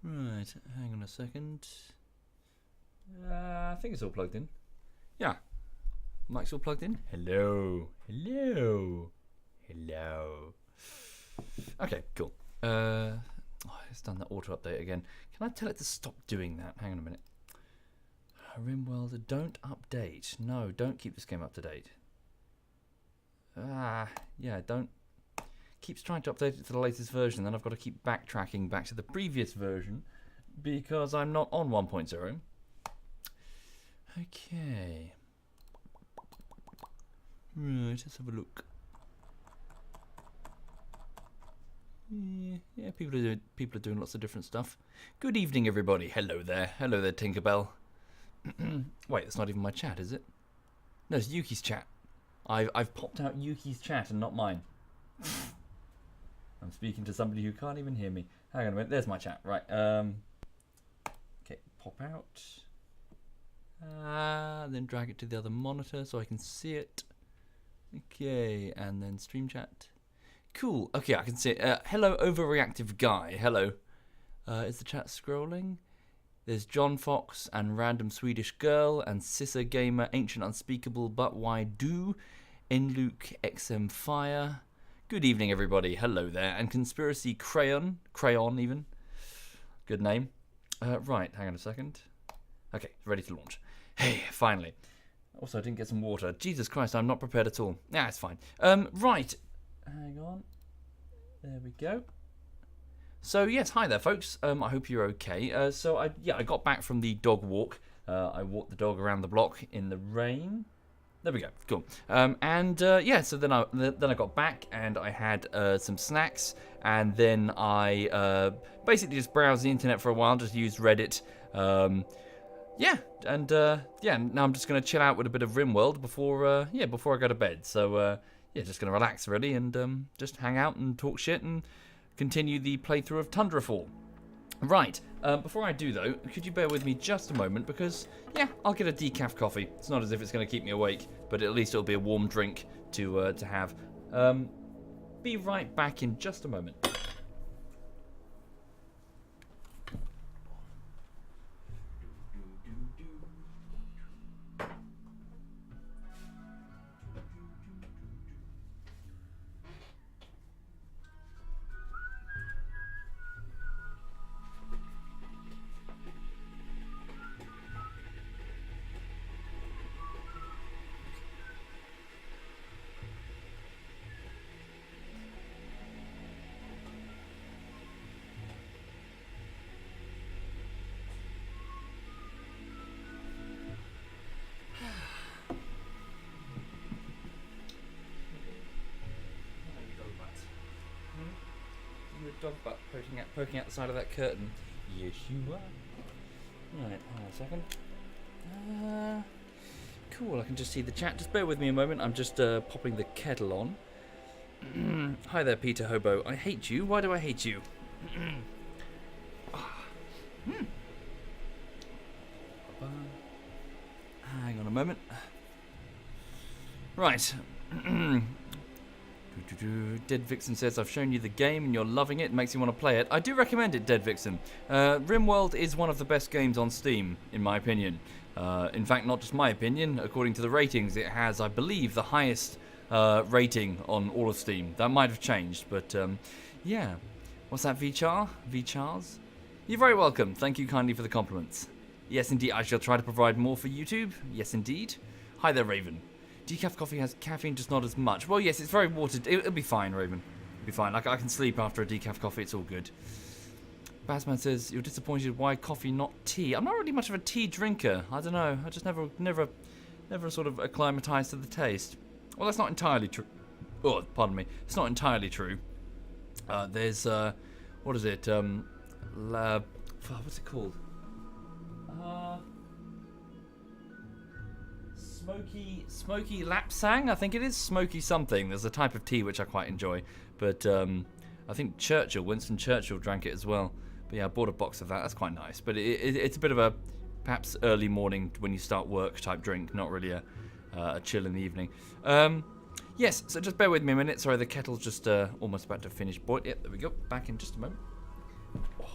Right, hang on a second. I think it's all plugged in. Yeah. Mic's all plugged in. Hello. Hello. Hello. Okay, cool. It's done the auto update again. Can I tell it to stop doing that? Hang on a minute. Rimworld, don't update. No, don't keep this game up to date. Yeah, don't. Keeps trying to update it to the latest version, then I've got to keep backtracking back to the previous version because I'm not on 1.0. Okay. Right, let's have a look. Yeah, people are doing lots of different stuff. Good evening, everybody. Hello there, Tinkerbell. Wait, it's not even my chat, is it? No, it's Yuki's chat. I've popped out Yuki's chat and not mine. I'm speaking to somebody who can't even hear me. Hang on a minute. There's my chat. Right. Okay, pop out. Then drag it to the other monitor so I can see it. Okay, and then stream chat. Cool. Okay, I can see it. Hello, overreactive guy. Hello. Is the chat scrolling? There's John Fox and Random Swedish Girl and Sissa Gamer, Ancient Unspeakable, But Why Do, Enluke XM Fire. Good evening, everybody. Hello there. And Conspiracy Crayon even. Good name. Right, hang on a second. Okay, ready to launch. Hey, finally. Also, I didn't get some water. Jesus Christ, I'm not prepared at all. Nah, it's fine. Right. Hang on. There we go. So, yes, hi there, folks. I hope you're okay. I got back from the dog walk. I walked the dog around the block in the rain. There we go. Cool. So then I got back and I had some snacks, and then I basically just browsed the internet for a while, just used Reddit. Now I'm just gonna chill out with a bit of Rimworld before I go to bed. So just gonna relax really and just hang out and talk shit and continue the playthrough of Tundrafall. Right, before I do though, could you bear with me just a moment because, I'll get a decaf coffee. It's not as if it's going to keep me awake, but at least it'll be a warm drink to have. Be right back in just a moment. Dog butt poking out the side of that curtain. Yes, you are. Right, hang on a second. Cool, I can just see the chat. Just bear with me a moment. I'm just popping the kettle on. Hi there, Peter Hobo. I hate you. Why do I hate you? Hang on a moment. Right. Dead Vixen says, I've shown you the game and you're loving it. Makes you want to play it. I do recommend it, Dead Vixen. Rimworld is one of the best games on Steam, in my opinion. In fact, not just my opinion. According to the ratings, it has, I believe, the highest rating on all of Steam. That might have changed, but yeah. What's that, VChar? VChars? You're very welcome. Thank you kindly for the compliments. Yes, indeed. I shall try to provide more for YouTube. Yes, indeed. Hi there, Raven. Decaf coffee has caffeine, just not as much. Well, yes, it's very watered. It'll be fine, Raven. It'll be fine. I can sleep after a decaf coffee. It's all good. Bassman says, you're disappointed. Why coffee, not tea? I'm not really much of a tea drinker. I don't know. I just never sort of acclimatized to the taste. Well, that's not entirely true. Oh, pardon me. It's not entirely true. There's, what is it? What's it called? Smoky Lapsang, I think it is. Smoky something. There's a type of tea which I quite enjoy. But I think Winston Churchill drank it as well. But yeah, I bought a box of that. That's quite nice. But it's a bit of a perhaps early morning when you start work type drink. Not really a chill in the evening. Yes, so just bear with me a minute. Sorry, the kettle's just almost about to finish boil. Yep, there we go. Back in just a moment. Oh.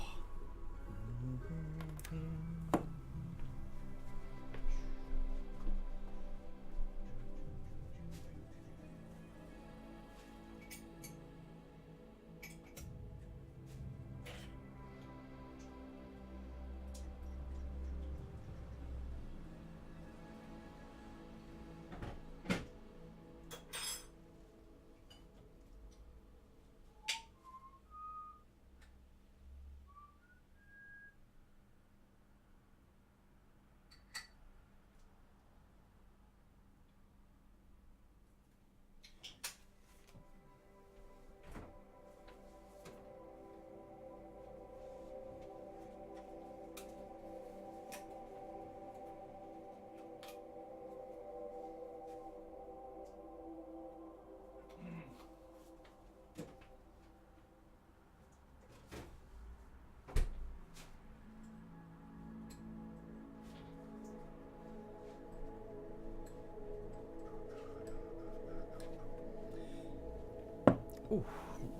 Ooh,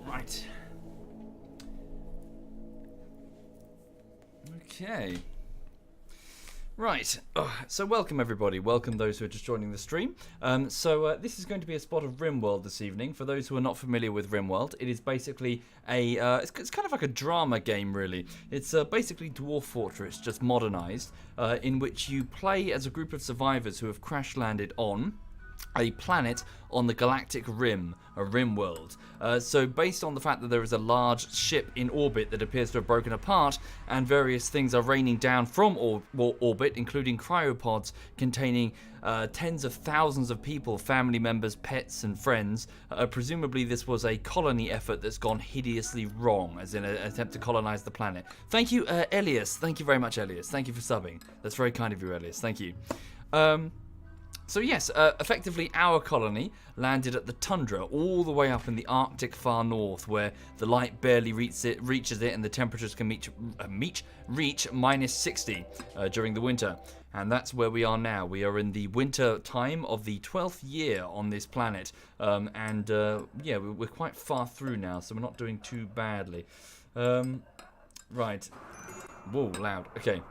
right. Okay. Right, so welcome everybody, welcome those who are just joining the stream. This is going to be a spot of Rimworld this evening. For those who are not familiar with Rimworld, it is basically a, it's kind of like a drama game really. It's basically Dwarf Fortress, just modernised, in which you play as a group of survivors who have crash landed on a planet on the galactic rim, a Rimworld. So based on the fact that there is a large ship in orbit that appears to have broken apart, and various things are raining down from orbit, including cryopods containing tens of thousands of people, family members, pets and friends. Presumably this was a colony effort that's gone hideously wrong, as in an attempt to colonize the planet. Thank you, Elias. Thank you very much, Elias. Thank you for subbing. That's very kind of you, Elias. Thank you. So yes, effectively our colony landed at the tundra, all the way up in the Arctic far north, where the light barely reaches it, and the temperatures can reach minus 60 during the winter. And that's where we are now. We are in the winter time of the 12th year on this planet, yeah, we're quite far through now, so we're not doing too badly. Right. Whoa, loud. Okay.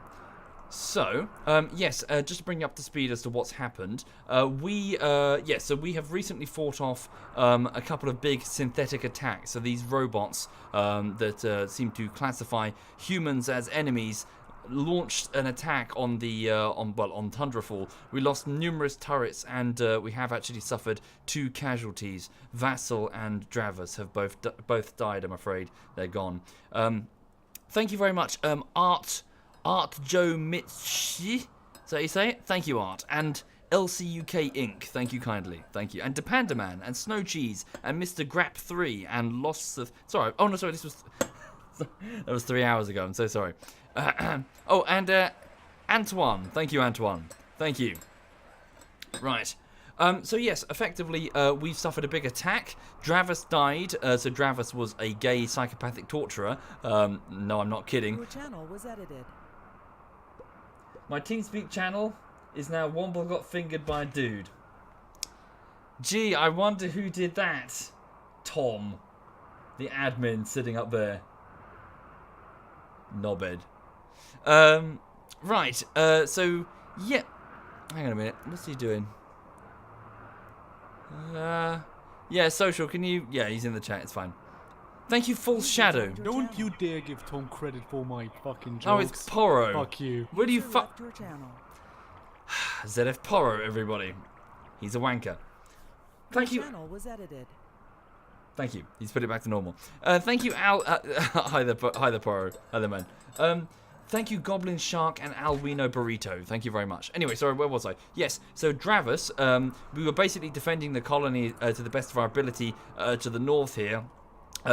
So, yes, just to bring you up to speed as to what's happened, so we have recently fought off a couple of big synthetic attacks. So these robots that seem to classify humans as enemies launched an attack on the on Tundrafall. We lost numerous turrets, and we have actually suffered 2 casualties. Vassal and Dravas have both died. I'm afraid they're gone. Thank you very much, Art Joe Mitchi, is that how you say it? Thank you, Art. And LCUK Inc., thank you kindly. Thank you. And Depandaman, and Snow Cheese, and Mr. Grap3, and Lost of... Sorry, oh no, sorry, this was... that was 3 hours ago, I'm so sorry. Oh, and Antoine, thank you, Antoine. Thank you. Right. So yes, effectively, we've suffered a big attack. Dravas died, so Dravas was a gay psychopathic torturer. No, I'm not kidding. Your channel was edited. My TeamSpeak channel is now Womble got fingered by a dude. Gee, I wonder who did that. Tom, the admin sitting up there. Knobhead. Right, so, yeah. Hang on a minute, what's he doing? Yeah, Social, can you... Yeah, he's in the chat, it's fine. Thank you, False Shadow. Don't you dare give Tom credit for my fucking jokes. Oh, it's Poro. Fuck you. Where do you fuck... Your channel. ZF Poro, everybody. He's a wanker. Thank you. Your channel was edited. Thank you. He's put it back to normal. Thank you, Al... hi there, Poro. Hi there, man. Thank you, Goblin Shark and Alwino Burrito. Thank you very much. Anyway, sorry, where was I? Yes, so Dravas, we were basically defending the colony to the best of our ability to the north here.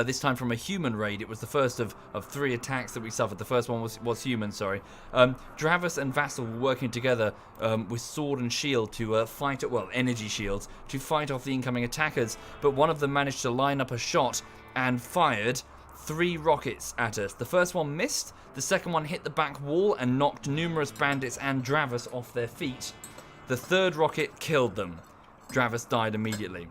This time from a human raid. It was the first of 3 attacks that we suffered. The first one was human, sorry. Dravas and Vassal were working together with sword and shield to fight, well, energy shields, to fight off the incoming attackers. But one of them managed to line up a shot and fired 3 rockets at us. The first one missed. The second one hit the back wall and knocked numerous bandits and Dravas off their feet. The third rocket killed them. Dravas died immediately.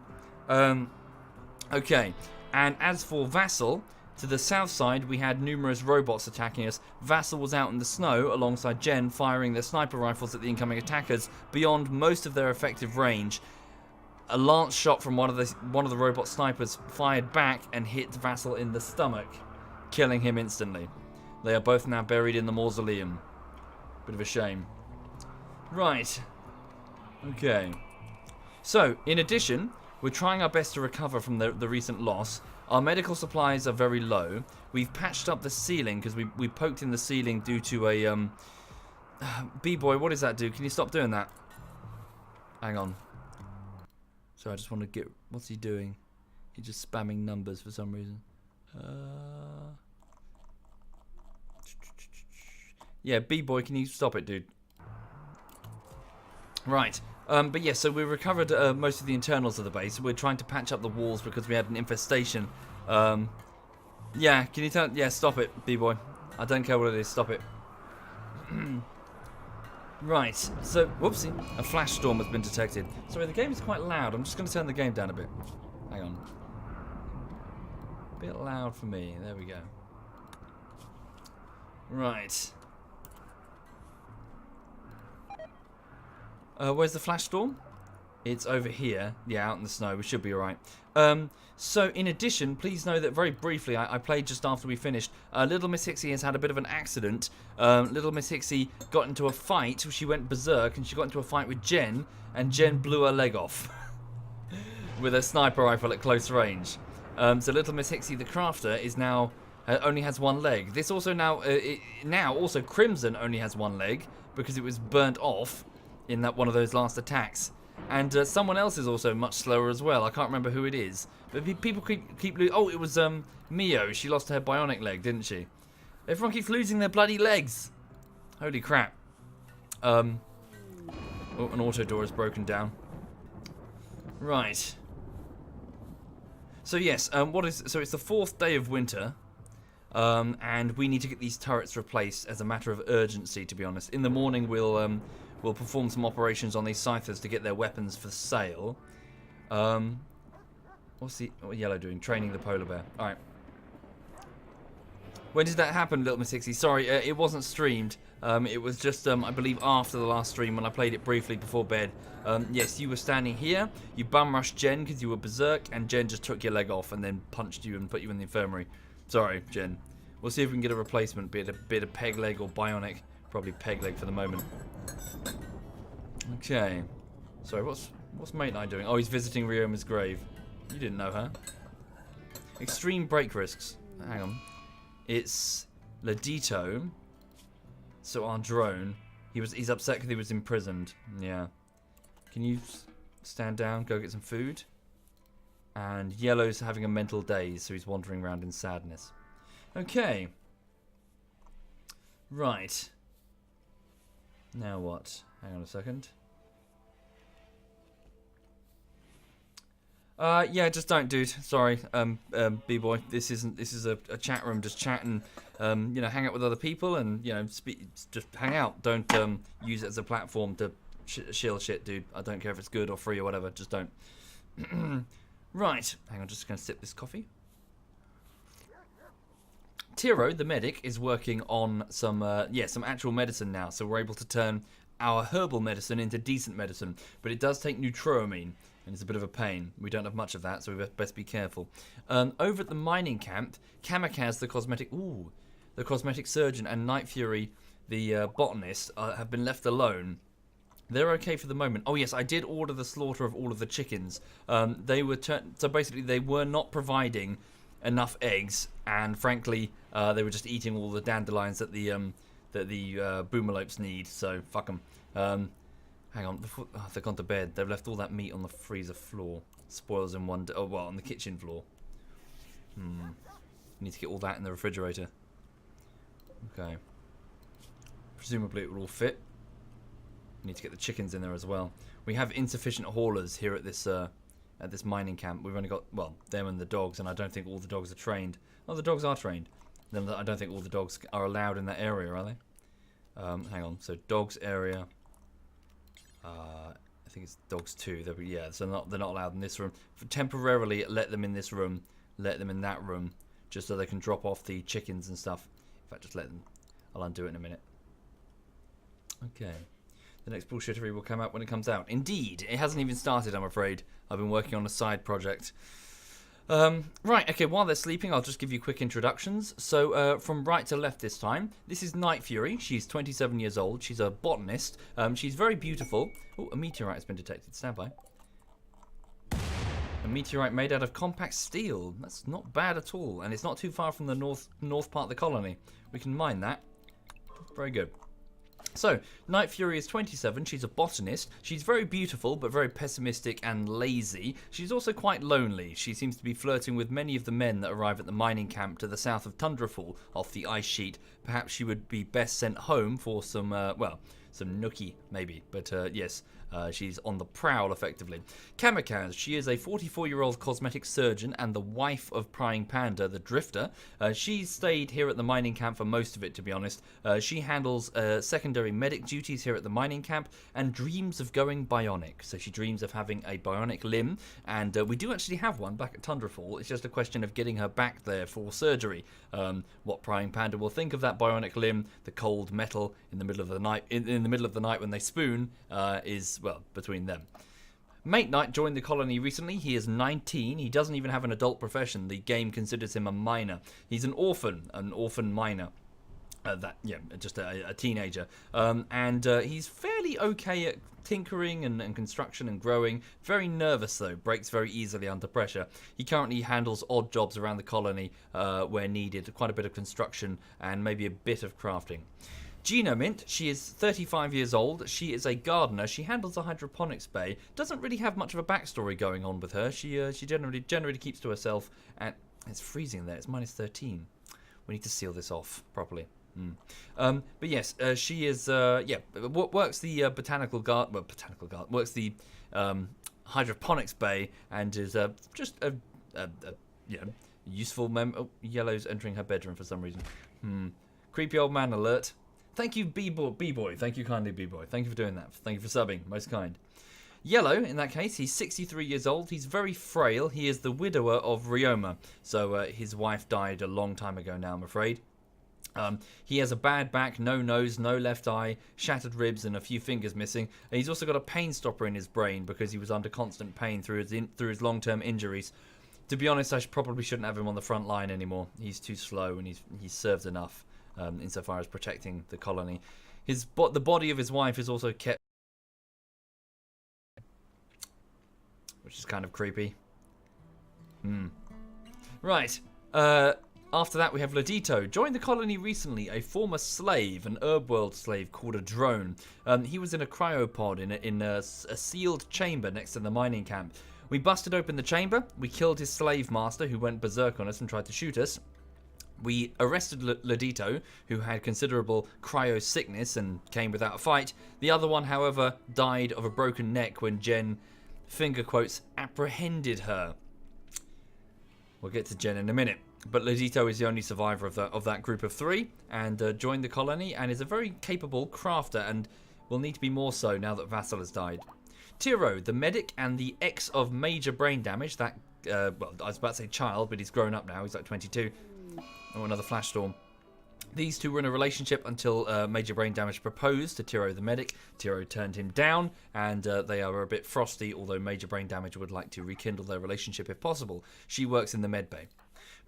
Okay. And as for Vassal, to the south side we had numerous robots attacking us. Vassal was out in the snow alongside Jen, firing their sniper rifles at the incoming attackers beyond most of their effective range. A lance shot from one of the robot snipers fired back and hit Vassal in the stomach, killing him instantly. They are both now buried in the mausoleum. Bit of a shame. Right. Okay. So, in addition, we're trying our best to recover from the recent loss. Our medical supplies are very low. We've patched up the ceiling because we poked in the ceiling due to a... B-boy, what does that do? Can you stop doing that? Hang on. So I just want to get... What's he doing? He's just spamming numbers for some reason. Yeah, B-boy, can you stop it, dude? Right. But yeah, so we recovered most of the internals of the base. We're trying to patch up the walls because we had an infestation. Yeah, can you tell... Yeah, stop it, B-boy. I don't care what it is, stop it. Right, so... Whoopsie. A flash storm has been detected. Sorry, the game is quite loud. I'm just going to turn the game down a bit. Hang on. Bit loud for me. There we go. Right. Where's the flash storm? It's over here. Yeah, out in the snow. We should be alright. So, in addition, please know that very briefly, I played just after we finished. Little Miss Hixie has had a bit of an accident. Little Miss Hixie got into a fight. She went berserk and she got into a fight with Jen. And Jen blew her leg off. With a sniper rifle at close range. So Little Miss Hixie the Crafter is now... only has one leg. This also now... also Crimson only has one leg. Because it was burnt off in that one of those last attacks. And someone else is also much slower as well. I can't remember who it is. But people keep losing... Oh, it was Mio. She lost her bionic leg, didn't she? Everyone keeps losing their bloody legs. Holy crap. Oh, an auto door is broken down. Right. So yes, so it's the 4th day of winter. And we need to get these turrets replaced as a matter of urgency, to be honest. In the morning, we'll perform some operations on these scythers to get their weapons for sale. What's Yellow doing? Training the polar bear. Alright. When did that happen, Little Miss Hixie? Sorry, it wasn't streamed. It was just, I believe, after the last stream when I played it briefly before bed. Yes, you were standing here. You bum rushed Jen because you were berserk, and Jen just took your leg off and then punched you and put you in the infirmary. Sorry, Jen. We'll see if we can get a replacement, be it a bit of peg leg or bionic. Probably peg leg for the moment. Okay. Sorry, what's Mate Knight doing? Oh, he's visiting Rioma's grave. You didn't know her. Extreme break risks. Hang on. It's Ladito. So our drone. He's upset because he was imprisoned. Yeah. Can you stand down? Go get some food. And Yellow's having a mental daze, so he's wandering around in sadness. Okay. Right. Now what? Hang on a second. Yeah, just don't, dude. Sorry, B-boy. This is a chat room, just chatting. You know, hang out with other people and, you know, just hang out. Don't use it as a platform to shill shit, dude. I don't care if it's good or free or whatever. Just don't. Right. Hang on, just gonna sip this coffee. Tiro, the medic, is working on some actual medicine now, so we're able to turn our herbal medicine into decent medicine. But it does take neutroamine, and it's a bit of a pain. We don't have much of that, so we best be careful. Over at the mining camp, Kamikaze, the cosmetic surgeon, and Night Fury, the botanist, have been left alone. They're okay for the moment. Oh yes, I did order the slaughter of all of the chickens. They were so basically they were not providing enough eggs, and frankly, they were just eating all the dandelions that the boomalopes need. So fuck them. Hang on, they've gone to bed. They've left all that meat on the freezer floor. Spoils in one. Oh well, on the kitchen floor. Need to get all that in the refrigerator. Okay. Presumably it will all fit. Need to get the chickens in there as well. We have insufficient haulers here at this mining camp. We've only got, well, them and the dogs, and I don't think all the dogs are trained. Oh, the dogs are trained. Then I don't think all the dogs are allowed in that area, are they? Hang on. So dogs area. I think it's dogs too. Yeah, so they're not allowed in this room. Temporarily, let them in this room. Let them in that room, just so they can drop off the chickens and stuff. In fact, just let them. I'll undo it in a minute. Okay. The next bullshittery will come out when it comes out. Indeed, it hasn't even started, I'm afraid. I've been working on a side project. Right, okay, while they're sleeping, I'll just give you quick introductions. So, from right to left this time, this is Night Fury. She's 27 years old. She's a botanist. She's very beautiful. Oh, a meteorite has been detected. Stand by. A meteorite made out of compact steel. That's not bad at all. And it's not too far from the north part of the colony. We can mine that. Very good. So, Night Fury is 27, she's a botanist, she's very beautiful but very pessimistic and lazy. She's also quite lonely. She seems to be flirting with many of the men that arrive at the mining camp to the south of Tundrafall off the ice sheet. Perhaps she would be best sent home for some some nookie, maybe. But yes, she's on the prowl, effectively. Kamikaze, she is a 44-year-old cosmetic surgeon and the wife of Prying Panda, the Drifter. She stayed here at the mining camp for most of it, to be honest. She handles secondary medic duties here at the mining camp and dreams of going bionic. So she dreams of having a bionic limb, and we do actually have one back at Tundrafall. It's just a question of getting her back there for surgery. What Prying Panda will think of that bionic limb, the cold metal in the middle of the night, in the middle of the night when they spoon, is, well, between them. Mate Knight joined the colony recently. He is 19. He doesn't even have an adult profession. The game considers him a minor. He's an orphan miner. Just a teenager. And he's fairly okay at tinkering and construction and growing. Very nervous, though. Breaks very easily under pressure. He currently handles odd jobs around the colony where needed. Quite a bit of construction and maybe a bit of crafting. Gina Mint, she is 35 years old. She is a gardener. She handles a hydroponics bay. Doesn't really have much of a backstory going on with her. She generally keeps to herself. And it's freezing there. It's -13. We need to seal this off properly. But yes, she is works the works the hydroponics bay and is just a useful yellow's entering her bedroom for some reason. Creepy old man alert. Thank you, B-boy. Thank you kindly, B-boy. Thank you for doing that. Thank you for subbing. Most kind. Yellow, in that case, he's 63 years old. He's very frail. He is the widower of Ryoma. So his wife died a long time ago now, I'm afraid. He has a bad back, no nose, no left eye, shattered ribs, and a few fingers missing. And he's also got a pain stopper in his brain because he was under constant pain through his long-term injuries. To be honest, I probably shouldn't have him on the front line anymore. He's too slow, and he's served enough insofar as protecting the colony. The body of his wife is also kept, which is kind of creepy. Right. After that, we have Ladito. Joined the colony recently, a former slave, an Rimworld slave called a drone. He was in a cryopod in a sealed chamber next to the mining camp. We busted open the chamber. We killed his slave master, who went berserk on us and tried to shoot us. We arrested Ladito, who had considerable cryo sickness and came without a fight. The other one, however, died of a broken neck when Jen, finger quotes, apprehended her. We'll get to Jen in a minute. But Ladito is the only survivor of that group of three and joined the colony and is a very capable crafter and will need to be more so now that Vassal has died. Tiro, the medic and the ex of major brain damage, that, well, I was about to say child, but he's grown up now, he's like 22. Oh, another flash storm. These two were in a relationship until Major Brain Damage proposed to Tiro the medic. Tiro turned him down, and they are a bit frosty, although Major Brain Damage would like to rekindle their relationship if possible. She works in the med bay.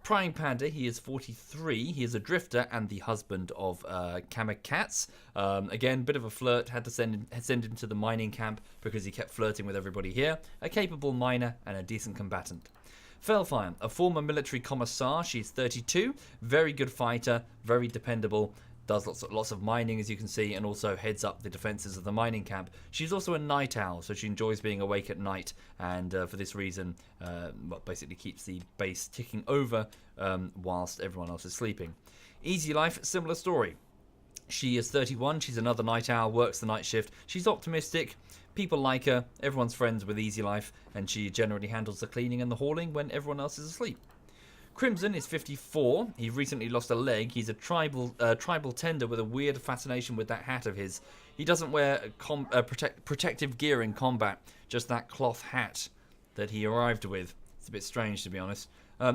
Prying Panda, he is 43. He is a drifter and the husband of Kamikaze. Again, bit of a flirt. Had to send him to the mining camp because he kept flirting with everybody here. A capable miner and a decent combatant. Felfire, a former military commissar. She's 32. Very good fighter. Very dependable. Does lots of mining, as you can see, and also heads up the defenses of the mining camp. She's also a night owl, so she enjoys being awake at night, and for this reason, basically keeps the base ticking over whilst everyone else is sleeping. Easy Life, similar story. She is 31. She's another night owl, works the night shift. She's optimistic. People like her. Everyone's friends with Easy Life, and she generally handles the cleaning and the hauling when everyone else is asleep. Crimson is 54. He recently lost a leg. He's a tribal tender with a weird fascination with that hat of his. He doesn't wear protective gear in combat, just that cloth hat that he arrived with. It's a bit strange, to be honest.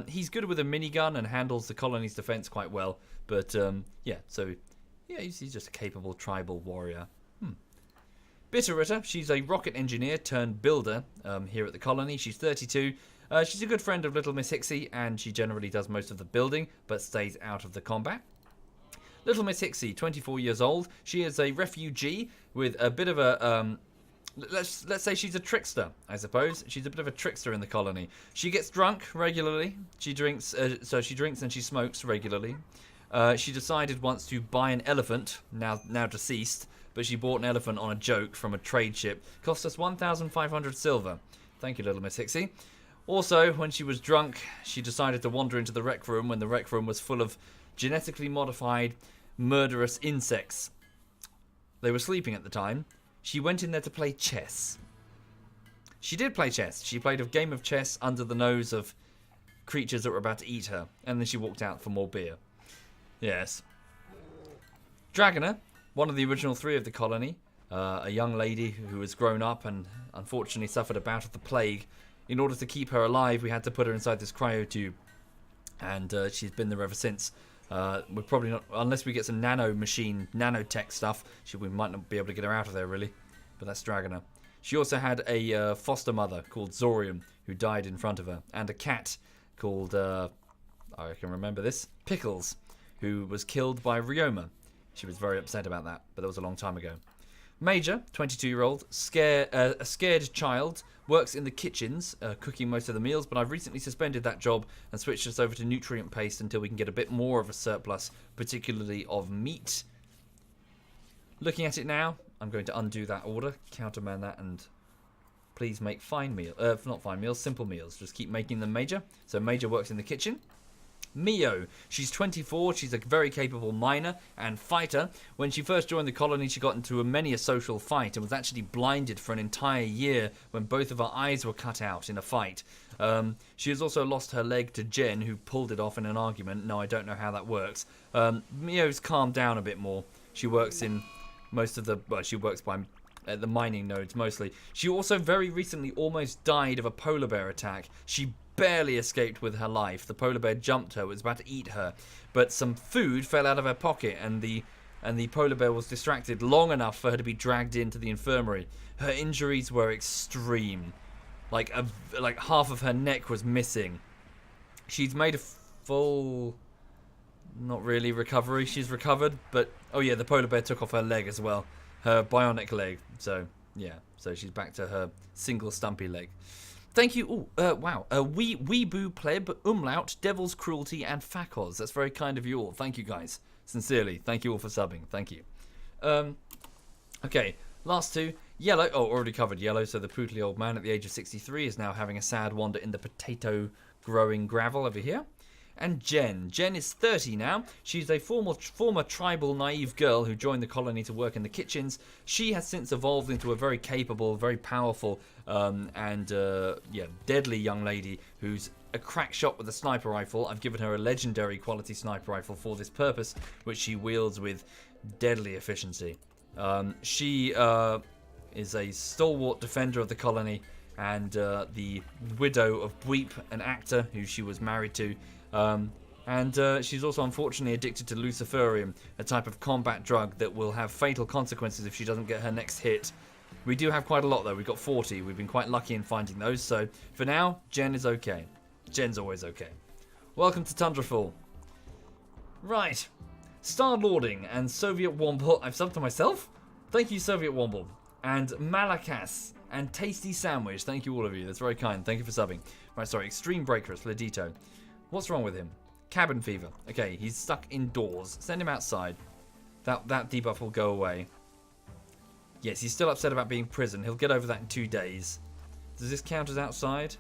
He's good with a minigun and handles the colony's defense quite well. But, he's just a capable tribal warrior. Bitterritter, she's a rocket engineer turned builder here at the colony. She's 32. She's a good friend of Little Miss Hixie, and she generally does most of the building, but stays out of the combat. Little Miss Hixie, 24 years old. She is a refugee with a bit of a, let's say she's a trickster, I suppose. She's a bit of a trickster in the colony. She gets drunk regularly. She drinks and she smokes regularly. She decided once to buy an elephant, now deceased, but she bought an elephant on a joke from a trade ship. Cost us 1,500 silver. Thank you, Little Miss Hixie. Also, when she was drunk, she decided to wander into the rec room when the rec room was full of genetically modified, murderous insects. they were sleeping at the time, she went in there to play chess. She did play chess. She played a game of chess under the nose of creatures that were about to eat her. And then she walked out for more beer. Yes. Dragoner, one of the original 3 of the colony. A young lady who has grown up and unfortunately suffered a bout of the plague. In order to keep her alive, we had to put her inside this cryotube. And she's been there ever since. We're probably not, unless we get some nanotech stuff, we might not be able to get her out of there, really. But that's Dragoner. She also had a foster mother called Zorium, who died in front of her, and a cat called, I can remember this, Pickles, who was killed by Ryoma. She was very upset about that, but that was a long time ago. Major, 22-year-old, a scared child, works in the kitchens, cooking most of the meals, but I've recently suspended that job and switched us over to nutrient paste until we can get a bit more of a surplus, particularly of meat. Looking at it now, I'm going to undo that order, countermand that, and please make simple meals. Just keep making them, Major. So Major works in the kitchen. Mio, she's 24, she's a very capable miner and fighter. When she first joined the colony, she got into many a social fight and was actually blinded for an entire year when both of her eyes were cut out in a fight. She has also lost her leg to Jen, who pulled it off in an argument. No, I don't know how that works. Mio's calmed down a bit more. She works in most of the... Well, she works by the mining nodes mostly. She also very recently almost died of a polar bear attack. She barely escaped with her life. The polar bear jumped her, was about to eat her, but some food fell out of her pocket, and the polar bear was distracted long enough for her to be dragged into the infirmary. Her injuries were extreme. Like half of her neck was missing. She's made a full, not really recovery. She's recovered, but oh yeah, the polar bear took off her leg as well, her bionic leg. So yeah, so she's back to her single stumpy leg. Thank you. Wow. Weeboo Pleb, Umlaut, Devil's Cruelty, and Fakos. That's very kind of you all. Thank you, guys. Sincerely. Thank you all for subbing. Thank you. Okay. Last 2. Yellow. Oh, already covered Yellow. So the pootly old man at the age of 63 is now having a sad wander in the potato-growing gravel over here. And Jen. Jen is 30 now. She's a former tribal naive girl who joined the colony to work in the kitchens. She has since evolved into a very capable, very powerful, deadly young lady who's a crack shot with a sniper rifle. I've given her a legendary quality sniper rifle for this purpose, which she wields with deadly efficiency. She is a stalwart defender of the colony and the widow of Bweep, an actor who she was married to. She's also unfortunately addicted to luciferium, a type of combat drug that will have fatal consequences if she doesn't get her next hit. We do have quite a lot though, we've got 40, we've been quite lucky in finding those, so for now, Jen is okay. Jen's always okay. Welcome to Tundrafall. Right, Star-Lording and SovietWomble, I've subbed to myself? Thank you SovietWomble, and Malakas, and Tasty Sandwich, thank you all of you, that's very kind, thank you for subbing. Right, sorry, Extreme Breaker, Spledito. What's wrong with him? Cabin fever. Okay, he's stuck indoors. Send him outside. That debuff will go away. Yes, he's still upset about being in prison. He'll get over that in 2 days. Does this count as outside?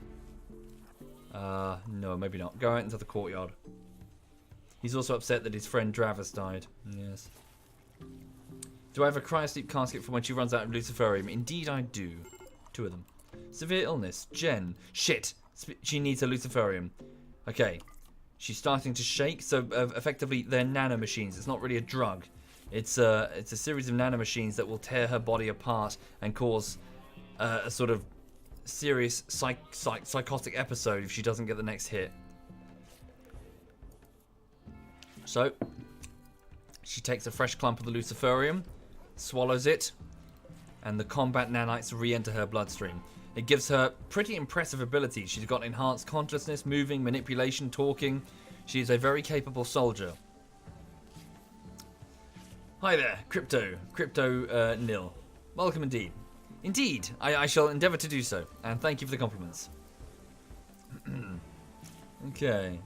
No, maybe not. Go out into the courtyard. He's also upset that his friend Dravas died. Yes. Do I have a cryosleep casket for when she runs out of luciferium? Indeed I do. 2 of them. Severe illness. Jen. Shit. She needs a luciferium. Okay, she's starting to shake, so effectively they're nanomachines. It's not really a drug. It's a series of nanomachines that will tear her body apart and cause a sort of serious psychotic episode if she doesn't get the next hit. So, she takes a fresh clump of the luciferium, swallows it, and the combat nanites re-enter her bloodstream. It gives her pretty impressive abilities. She's got enhanced consciousness, moving, manipulation, talking. She's a very capable soldier. Hi there, Crypto Nil. Welcome indeed. Indeed, I shall endeavour to do so, and thank you for the compliments. Okay.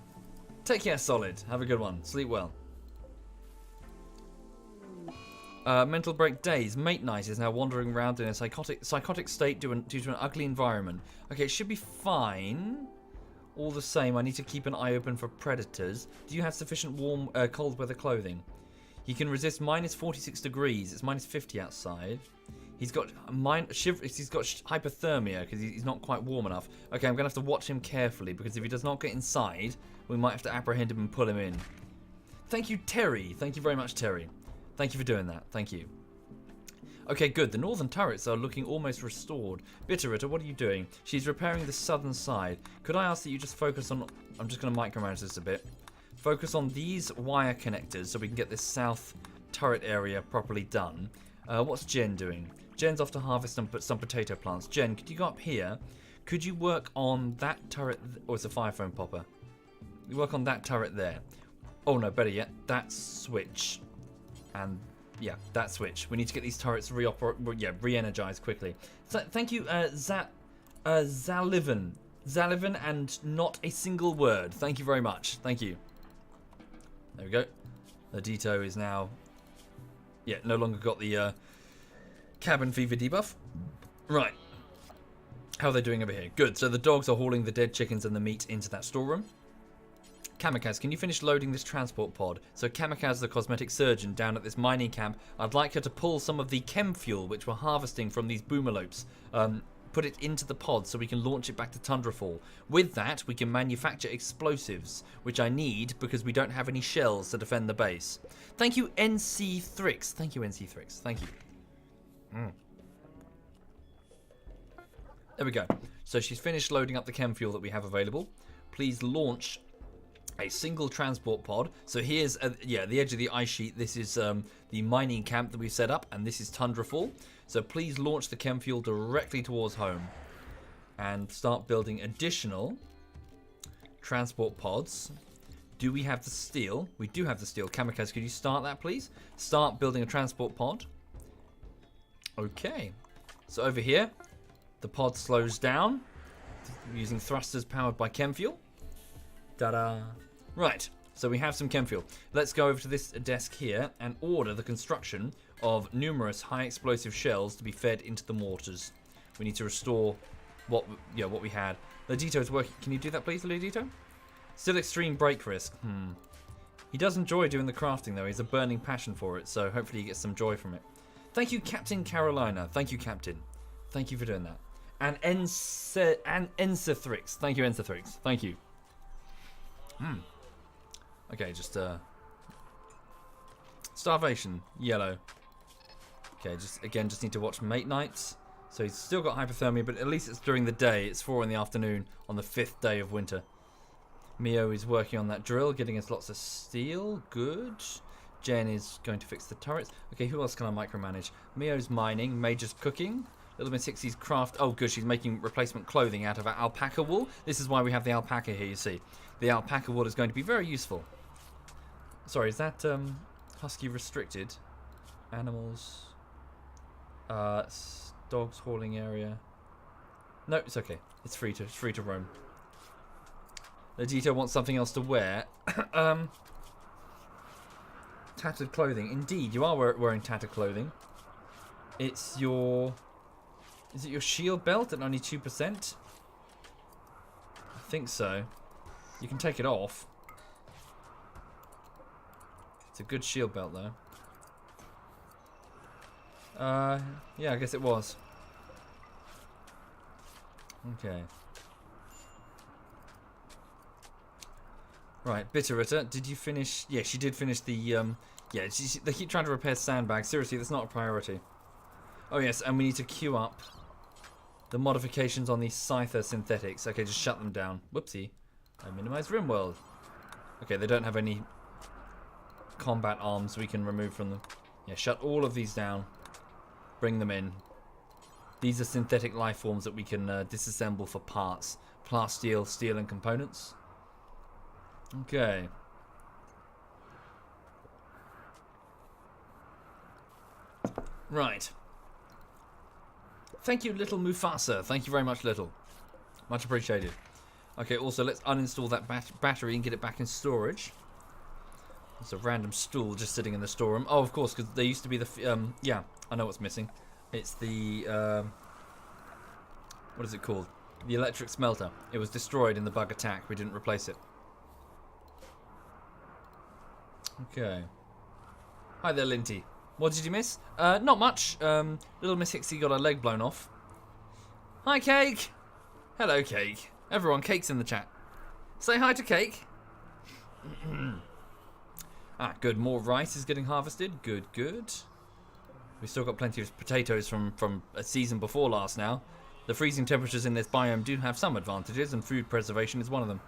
Take care, Solid. Have a good one. Sleep well. Mental break days. Mate Night is now wandering around in a psychotic state due to an ugly environment. Okay, it should be fine. All the same, I need to keep an eye open for predators. Do you have sufficient warm, cold weather clothing? He can resist minus 46 degrees. It's minus 50 outside. He's got he's got hypothermia because he's not quite warm enough. Okay, I'm gonna have to watch him carefully because if he does not get inside, we might have to apprehend him and pull him in. Thank you, Terry. Thank you very much, Terry. Thank you for doing that. Thank you. Okay, good. The northern turrets are looking almost restored. Bitterritter, what are you doing? She's repairing the southern side. Could I ask that you just focus on... I'm just going to micromanage this a bit. Focus on these wire connectors so we can get this south turret area properly done. What's Jen doing? Jen's off to harvest some potato plants. Jen, could you go up here? Could you work on that turret... Or it's a fire phone popper. You work on that turret there. Oh no, better yet, that switch. And... yeah, that switch. We need to get these turrets re-energized quickly. So, thank you, Zalivan. Zalivan and not a single word. Thank you very much. Thank you. There we go. The Dito is now... yeah, no longer got the cabin fever debuff. Right. How are they doing over here? Good. So the dogs are hauling the dead chickens and the meat into that storeroom. Kamikaze, can you finish loading this transport pod? So Kamikaze, the cosmetic surgeon down at this mining camp, I'd like her to pull some of the chem fuel which we're harvesting from these boomalopes, put it into the pod so we can launch it back to Tundrafall. With that, we can manufacture explosives, which I need because we don't have any shells to defend the base. Thank you, NC Thrix. Thank you, NC Thrix. Thank you. There we go. So she's finished loading up the chem fuel that we have available. Please launch a single transport pod. So here's the edge of the ice sheet. This is the mining camp that we've set up, and this is Tundrafall. So please launch the chem fuel directly towards home and start building additional transport pods. Do we have the steel? We do have the steel. Kamikaze, could you start that, please? Start building a transport pod. Okay. So over here, the pod slows down using thrusters powered by chem fuel. Ta-da. Right, so we have some chem fuel. Let's go over to this desk here and order the construction of numerous high explosive shells to be fed into the mortars. We need to restore what we had. Ledito is working. Can you do that, please, Ledito? Still extreme break risk. He does enjoy doing the crafting, though. He has a burning passion for it, so hopefully he gets some joy from it. Thank you, Captain Carolina. Thank you, Captain. Thank you for doing that. And Ensithrix. Thank you, Ensithrix. Thank you. Okay, just starvation, yellow. Okay, just need to watch mate nights. So he's still got hypothermia, but at least it's during the day. It's 4 in the afternoon on the 5th day of winter. Mio is working on that drill, getting us lots of steel. Good. Jen is going to fix the turrets. Okay, who else can I micromanage? Mio's mining. Major's cooking. Little Miss Sixie's craft. Oh, good. She's making replacement clothing out of alpaca wool. This is why we have the alpaca here, you see. The alpaca wool is going to be very useful. Sorry, is that husky restricted? Animals. Dogs hauling area. No, it's okay. It's free to roam. Ledito wants something else to wear. Tattered clothing. Indeed, you are wearing tattered clothing. It's your... Is it your shield belt at only 2%? I think so. You can take it off. It's a good shield belt, though. Yeah, I guess it was. Okay. Right, Bitterritter, did you finish... Yeah, she did finish the... Yeah, they keep trying to repair sandbags. Seriously, that's not a priority. Oh, yes, and we need to queue up the modifications on these Scyther synthetics. Okay, just shut them down. Whoopsie. I minimized Rimworld. Okay, they don't have any combat arms we can remove from them. Yeah, shut all of these down. Bring them in. These are synthetic life forms that we can disassemble for parts. Plasteel, steel, and components. Okay. Right. Thank you, Little Mufasa. Thank you very much, Little. Much appreciated. Okay, also, let's uninstall that battery and get it back in storage. There's a random stool just sitting in the storeroom. Oh, of course, because there used to be the... yeah, I know what's missing. It's the... what is it called? The electric smelter. It was destroyed in the bug attack. We didn't replace it. Okay. Hi there, Linty. What did you miss? Not much. Little Miss Hixie got her leg blown off. Hi, Cake. Hello, Cake. Everyone, Cake's in the chat. Say hi to Cake. Good. More rice is getting harvested. Good, good. We've still got plenty of potatoes from a season before last now. The freezing temperatures in this biome do have some advantages, and food preservation is one of them.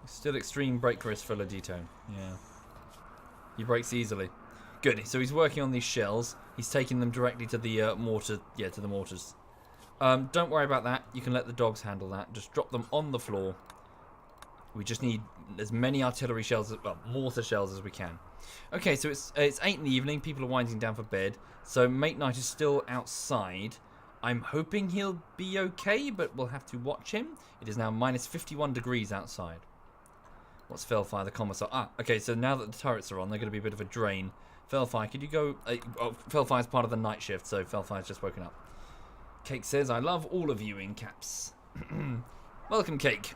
Still extreme break risk for Ladito. Yeah. He breaks easily. Good. So he's working on these shells. He's taking them directly to the mortar. Yeah, to the mortars. Don't worry about that. You can let the dogs handle that. Just drop them on the floor. We just need as many artillery shells, well, mortar shells as we can. Okay, so it's 8 in the evening. People are winding down for bed. So Mate Knight is still outside. I'm hoping he'll be okay, but we'll have to watch him. It is now minus 51 degrees outside. What's Felfire, the commissar? Okay, so now that the turrets are on, they're going to be a bit of a drain. Felfire, could you go... Felfire's part of the night shift, so Felfire's just woken up. Cake says, I love all of you in caps. Welcome, Cake.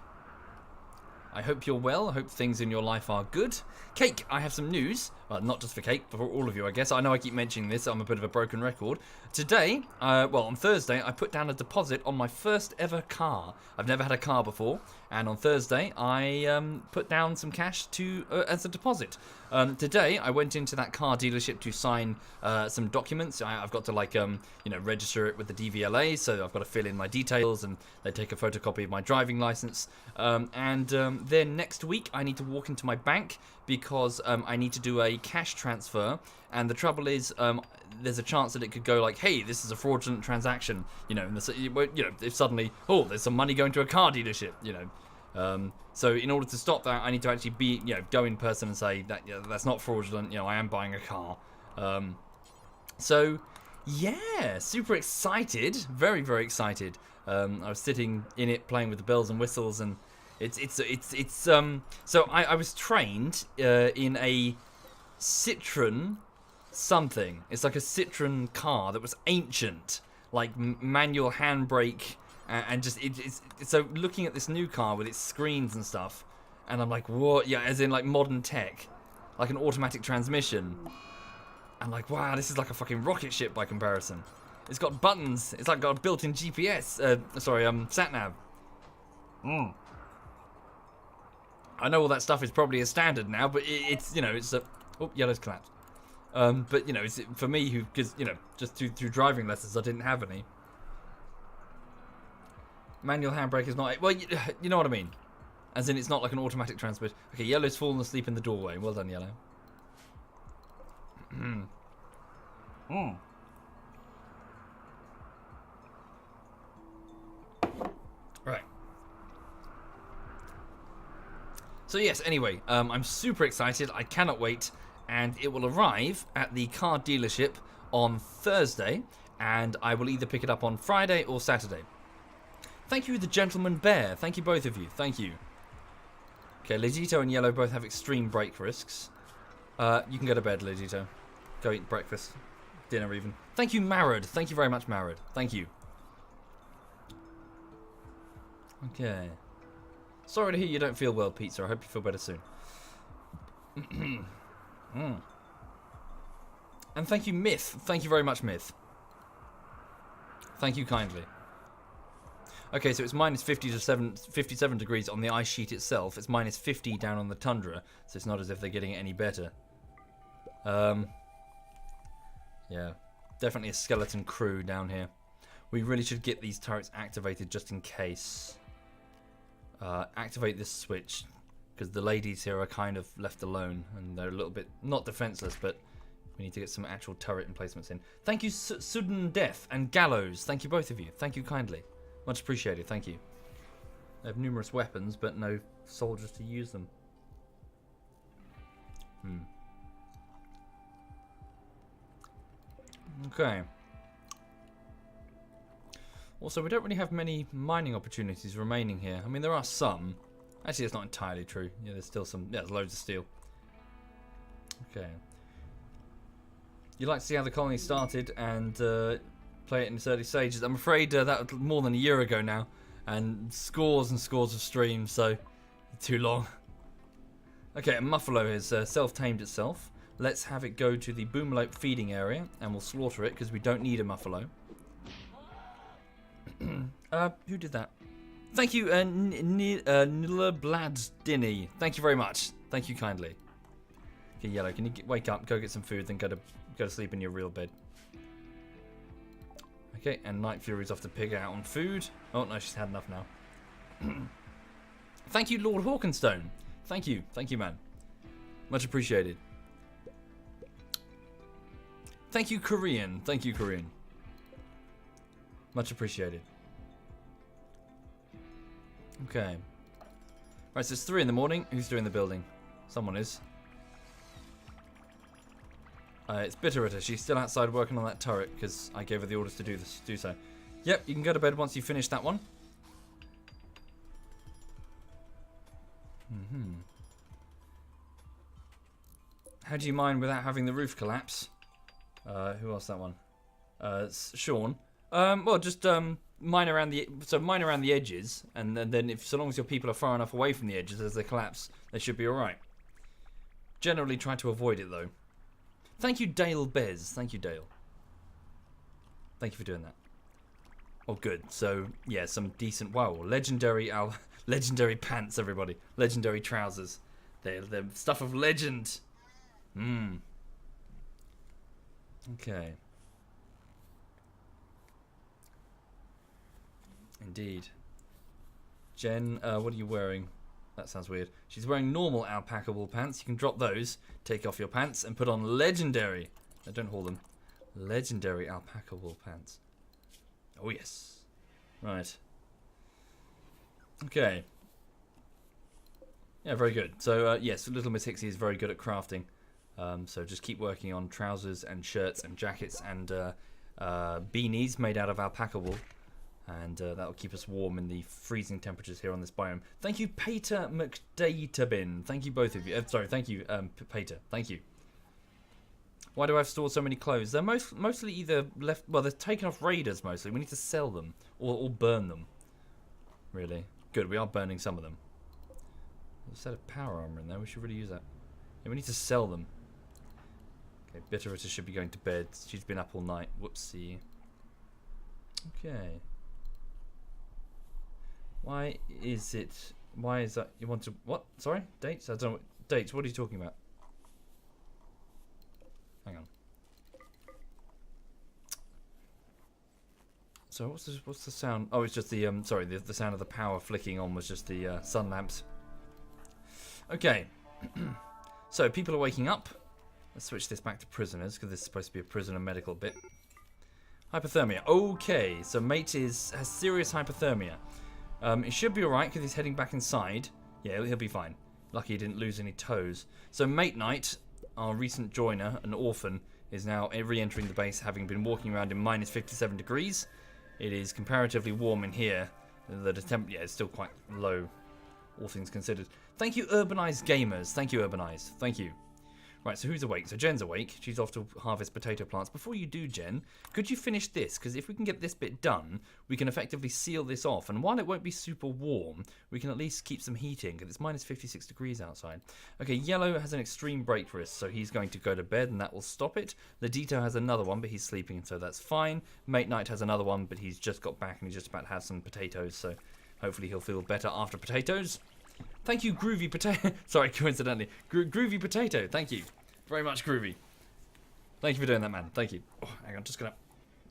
I hope you're well. I hope things in your life are good. Cake, I have some news. Well, not just for Cake, but for all of you, I guess. I know I keep mentioning this. I'm a bit of a broken record. Today, on Thursday, I put down a deposit on my first ever car. I've never had a car before. And on Thursday, I put down some cash as a deposit. Today, I went into that car dealership to sign some documents. I've got to, register it with the DVLA, so I've got to fill in my details, and they take a photocopy of my driving license. Then next week, I need to walk into my bank because I need to do a cash transfer. And the trouble is, there's a chance that it could go like, hey, this is a fraudulent transaction, if suddenly, oh, there's some money going to a car dealership, So in order to stop that, I need to actually go in person and say that that's not fraudulent, I am buying a car. So yeah, super excited, very, very excited. I was sitting in it playing with the bells and whistles, and so I was trained in a Citroen something. It's like a Citroen car that was ancient, like manual handbrake, and just it's so looking at this new car with its screens and stuff, and I'm like, what? Yeah, as in like modern tech, like an automatic transmission. I'm like, wow, this is like a fucking rocket ship by comparison. It's got buttons. It's like got a built-in GPS. Sat nav. I know all that stuff is probably a standard now, but it's a... Oh, yellow's collapsed. But, it's for me because, just through driving lessons, I didn't have any. Manual handbrake is not... Well, you know what I mean. As in, it's not like an automatic transmission. Okay, Yellow's fallen asleep in the doorway. Well done, Yellow. Right. So yes, anyway, I'm super excited. I cannot wait. And it will arrive at the car dealership on Thursday. And I will either pick it up on Friday or Saturday. Thank you, the Gentleman Bear. Thank you, both of you. Thank you. Okay, Legito and Yellow both have extreme break risks. You can go to bed, Legito. Go eat breakfast. Dinner, even. Thank you, Marad. Thank you very much, Marad. Thank you. Okay. Sorry to hear you don't feel well, Pizza. I hope you feel better soon. And thank you, Myth. Thank you very much, Myth. Thank you kindly. Okay, so it's minus 57 degrees on the ice sheet itself. It's minus 50 down on the tundra, so it's not as if they're getting it any better. Yeah, definitely a skeleton crew down here. We really should get these turrets activated just in case. Activate this switch, because the ladies here are kind of left alone, and they're a little bit, not defenseless, but we need to get some actual turret emplacements in. Thank you, Sudden Death and Gallows. Thank you, both of you. Thank you kindly. Much appreciated. Thank you. They have numerous weapons, but no soldiers to use them. Okay. Also, we don't really have many mining opportunities remaining here. I mean, there are some. Actually, it's not entirely true. Yeah, there's still some. Yeah, there's loads of steel. Okay. You'd like to see how the colony started and play it in its early stages. I'm afraid that was more than a year ago now. And scores of streams, so too long. Okay, and Muffalo has self-tamed itself. let's have it go to the boomalope feeding area, and we'll slaughter it because we don't need a muffalo. Who did that? Thank you, Nilla Bladdini. Thank you very much. Thank you kindly. Okay, Yellow, can you wake up, go get some food, then go to sleep in your real bed. Okay, and Night Fury's off to pig out on food. Oh no, she's had enough now. Thank you, Lord Hawkenstone. Thank you, man. Much appreciated. Thank you, Korean. Thank you, Korean. Much appreciated. Okay. Right, so it's 3 in the morning. Who's doing the building? Someone is. It's Bitterritter. She's still outside working on that turret because I gave her the orders to do so. Yep, you can go to bed once you finish that one. How do you mine without having the roof collapse? Who else that one? It's Sean. Well, just mine around the edges, and then if so long as your people are far enough away from the edges as they collapse, they should be all right. Generally, try to avoid it though. Thank you, Dale Bez. Thank you, Dale. Thank you for doing that. Oh, good. So yeah, some decent. Wow, legendary pants, everybody. Legendary trousers. They're stuff of legend. Okay. Indeed. Jen, what are you wearing? That sounds weird. She's wearing normal alpaca wool pants. You can drop those, take off your pants, and put on legendary. No, don't haul them. Legendary alpaca wool pants. Oh, yes. Right. Okay. Yeah, very good. So, yes, Little Miss Hixie is very good at crafting. So just keep working on trousers and shirts and jackets and beanies made out of alpaca wool. And that'll keep us warm in the freezing temperatures here on this biome. Thank you, Pater McDatabin. Thank you, both of you. Sorry, thank you, Pater. Thank you. Why do I have stored so many clothes? They're mostly either left... Well, they're taken off raiders, mostly. We need to sell them. Or burn them. Really. Good, we are burning some of them. There's a set of power armor in there. We should really use that. Yeah, we need to sell them. Okay, Bitterritter should be going to bed. She's been up all night. Whoopsie. Okay. Why is that you want to... What? Sorry? Dates? I don't know. Dates? What are you talking about? Hang on. So what's the sound? Oh, it's just the sorry, the sound of the power flicking on was just the sun lamps. Okay. So people are waking up. Let's switch this back to prisoners because this is supposed to be a prisoner medical bit. Hypothermia. Okay, so mate has serious hypothermia. It should be alright because he's heading back inside. Yeah, he'll be fine. Lucky he didn't lose any toes. So Mate Knight, our recent joiner, an orphan, is now re-entering the base having been walking around in minus 57 degrees. It is comparatively warm in here. The temp, yeah, it's still quite low, all things considered. Thank you, Urbanized Gamers. Thank you, Urbanized. Thank you. Right, so who's awake? So Jen's awake. She's off to harvest potato plants. Before you do, Jen, could you finish this? Because if we can get this bit done, we can effectively seal this off. And while it won't be super warm, we can at least keep some heating, because it's minus 56 degrees outside. Okay, Yellow has an extreme break risk, so he's going to go to bed, and that will stop it. Ledito has another one, but he's sleeping, so that's fine. Mate Knight has another one, but he's just got back, and he's just about to have some potatoes, so hopefully he'll feel better after potatoes. Thank you, Groovy Potato. Sorry, coincidentally. Groovy Potato, thank you. Very much, Groovy. Thank you for doing that, man. Thank you. Oh, hang on, just gonna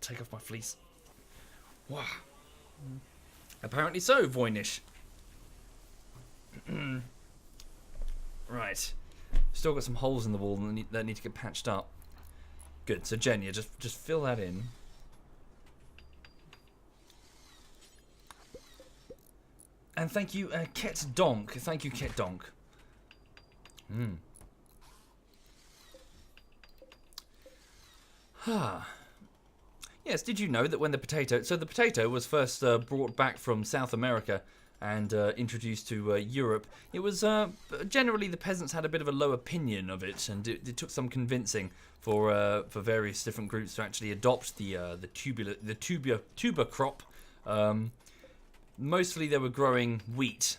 take off my fleece. Wow. Apparently so, Voynish. Right. Still got some holes in the wall that need to get patched up. Good. So, Jen, yeah, just fill that in. And thank you, Ket Donk. Thank you, Ket Donk. Yes, did you know that when the potato... So the potato was first brought back from South America and introduced to Europe. It was... generally, the peasants had a bit of a low opinion of it, and it took some convincing for various different groups to actually adopt the tuber crop. Mostly they were growing wheat,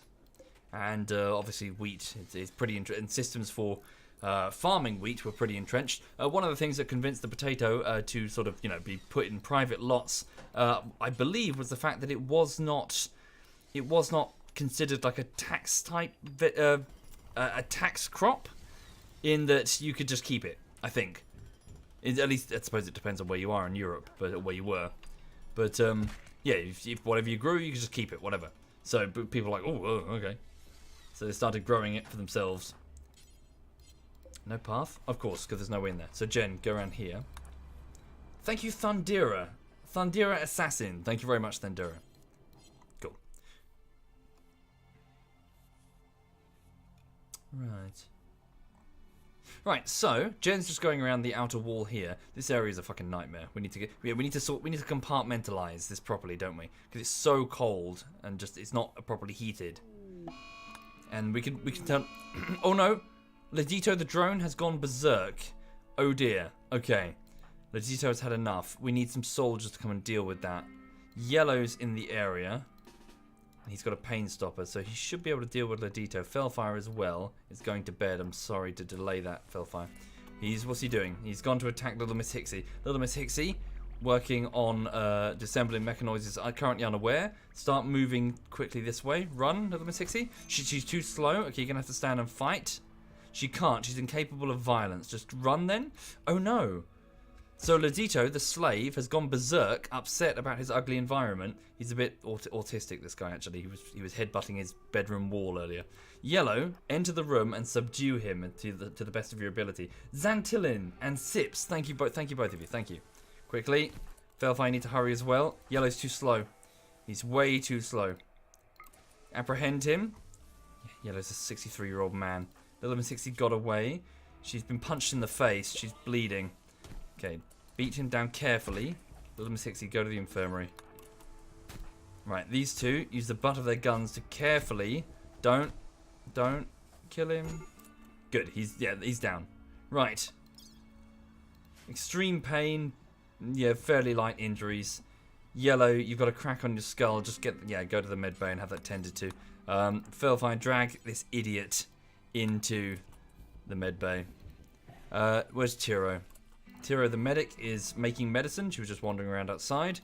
and obviously wheat is pretty interesting. And systems for farming wheat were pretty entrenched. One of the things that convinced the potato to sort of, be put in private lots, I believe, was the fact that it was not considered like a tax type, a tax crop, in that you could just keep it. I think, at least I suppose it depends on where you are in Europe, but where you were. But yeah, if whatever you grew, you could just keep it, whatever. So people are like, oh, okay. So they started growing it for themselves. No path? Of course, because there's no way in there. So Jen, go around here. Thank you, Thundira. Thundira Assassin. Thank you very much, Thundira. Cool. Right. Right, so Jen's just going around the outer wall here. This area is a fucking nightmare. We need to compartmentalize this properly, don't we? Because it's so cold and just it's not properly heated. And we can turn. Oh no, Ledito the drone has gone berserk. Oh dear. Okay, Ledito has had enough. We need some soldiers to come and deal with that. Yellow's in the area. He's got a pain stopper, so he should be able to deal with Ledito. Fellfire as well is going to bed. I'm sorry to delay that, Fellfire. What's he doing? He's gone to attack Little Miss Hixie. Little Miss Hixie, working on disassembling mechanoids, are currently unaware. Start moving quickly this way. Run, Little Miss Hixie. She's too slow. Okay, you're going to have to stand and fight. She can't. She's incapable of violence. Just run then. Oh no. So Ledito, the slave, has gone berserk, upset about his ugly environment. He's a bit autistic, this guy, actually. He was headbutting his bedroom wall earlier. Yellow, enter the room and subdue him to the best of your ability. Xantillin and Sips, thank you both of you. Thank you. Quickly. Felfire, you need to hurry as well. Yellow's too slow. He's way too slow. Apprehend him. Yellow's a 63-year-old man. Little Miss 60 got away. She's been punched in the face. She's bleeding. Okay, beat him down carefully. Little Miss 60, go to the infirmary. Right, these two use the butt of their guns to carefully. Don't kill him. Good, he's down. Right. Extreme pain. Yeah, fairly light injuries. Yellow, you've got a crack on your skull. Just go to the med bay and have that tended to. Fellfire, drag this idiot into the med bay. Where's Tiro? Tiro the medic is making medicine. She was just wandering around outside.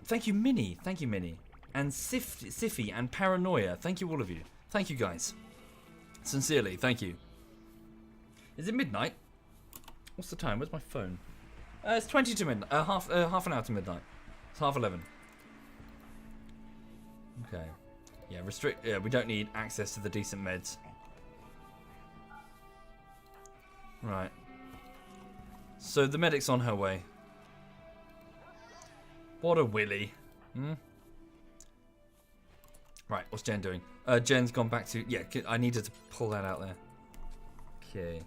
Thank you, Minnie. Thank you, Minnie. And Siffy and Paranoia. Thank you, all of you. Thank you, guys. Sincerely, thank you. Is it midnight? What's the time? Where's my phone? It's 20 to midnight. Half an hour to midnight. It's 11:30. Okay. Yeah, we don't need access to the decent meds. Right. So the medic's on her way. What a willy. Right, what's Jen doing? Jen's gone back to... Yeah, I needed to pull that out there. Okay.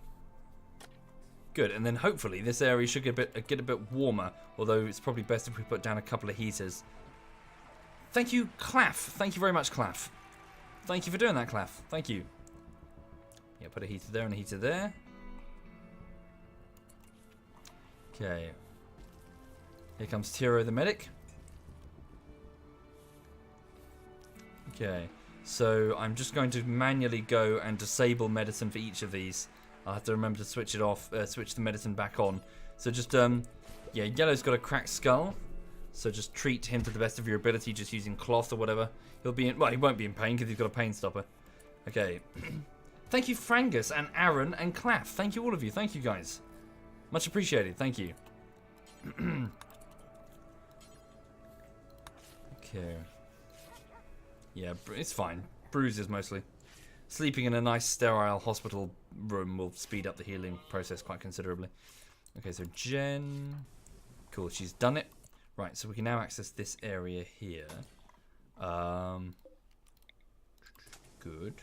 Good, and then hopefully this area should get a bit warmer, although it's probably best if we put down a couple of heaters. Thank you, Claff. Thank you very much, Claff. Thank you for doing that, Claff. Thank you. Yeah, put a heater there and a heater there. Okay. Here comes Tiro the medic. Okay. So I'm just going to manually go and disable medicine for each of these. I'll have to remember to switch it off, switch the medicine back on. So just, yeah, Yellow's got a cracked skull. So just treat him to the best of your ability, just using cloth or whatever. He won't be in pain because he's got a pain stopper. Okay. Thank you, Frangus and Aaron and Claff. Thank you, all of you. Thank you, guys. Much appreciated. Thank you. Okay. Yeah, it's fine. Bruises mostly. Sleeping in a nice sterile hospital room will speed up the healing process quite considerably. Okay, so Jen. Cool, she's done it. Right, so we can now access this area here. Good.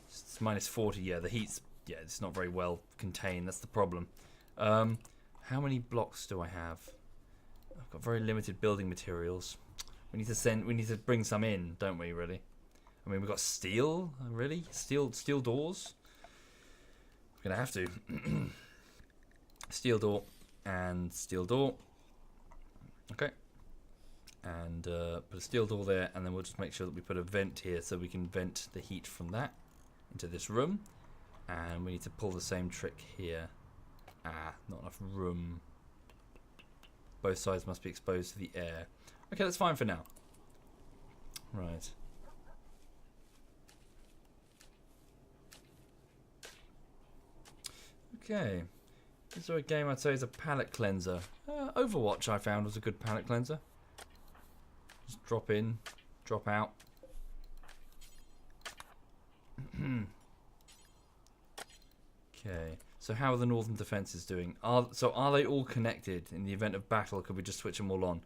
It's minus 40. Yeah, the heat's... Yeah, it's not very well contained. That's the problem. How many blocks do I have? I've got very limited building materials. We need to bring some in, don't we, really? I mean, we've got steel, really? Steel doors? We're gonna have to. Steel door and steel door. Okay. And put a steel door there, and then we'll just make sure that we put a vent here so we can vent the heat from that into this room. And we need to pull the same trick here. Ah, not enough room. Both sides must be exposed to the air. Okay, that's fine for now. Right. Okay. Is there a game I'd say is a palette cleanser? Overwatch I found was a good palette cleanser. Just drop in, drop out. Okay. So how are the northern defences doing? Are they all connected? In the event of battle, could we just switch them all on?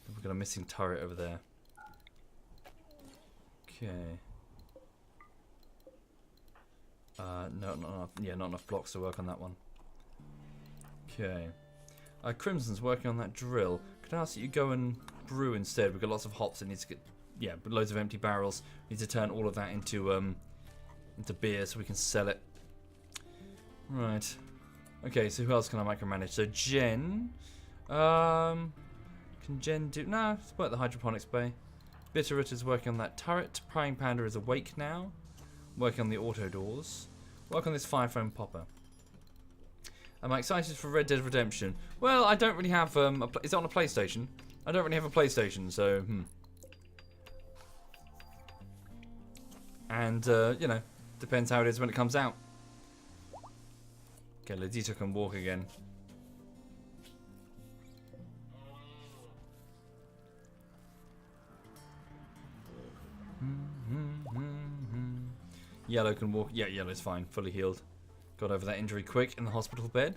We've got a missing turret over there. Okay. No, not enough. Yeah, not enough blocks to work on that one. Okay. Crimson's working on that drill. Could I ask that you go and brew instead? We've got lots of hops. It needs to get, yeah, but loads of empty barrels. We need to turn all of that into beer so we can sell it. Right. Okay, so who else can I micromanage? So Jen. Can Jen do... Nah, let's work the hydroponics bay. Bitterroot is working on that turret. Prying Panda is awake now. Working on the auto doors. Work on this fire foam popper. Am I excited for Red Dead Redemption? Well, I don't really have... is it on a PlayStation? I don't really have a PlayStation, so... And, you know, depends how it is when it comes out. Okay, Ladito can walk again. Yellow can walk. Yeah, Yellow's fine. Fully healed. Got over that injury quick in the hospital bed.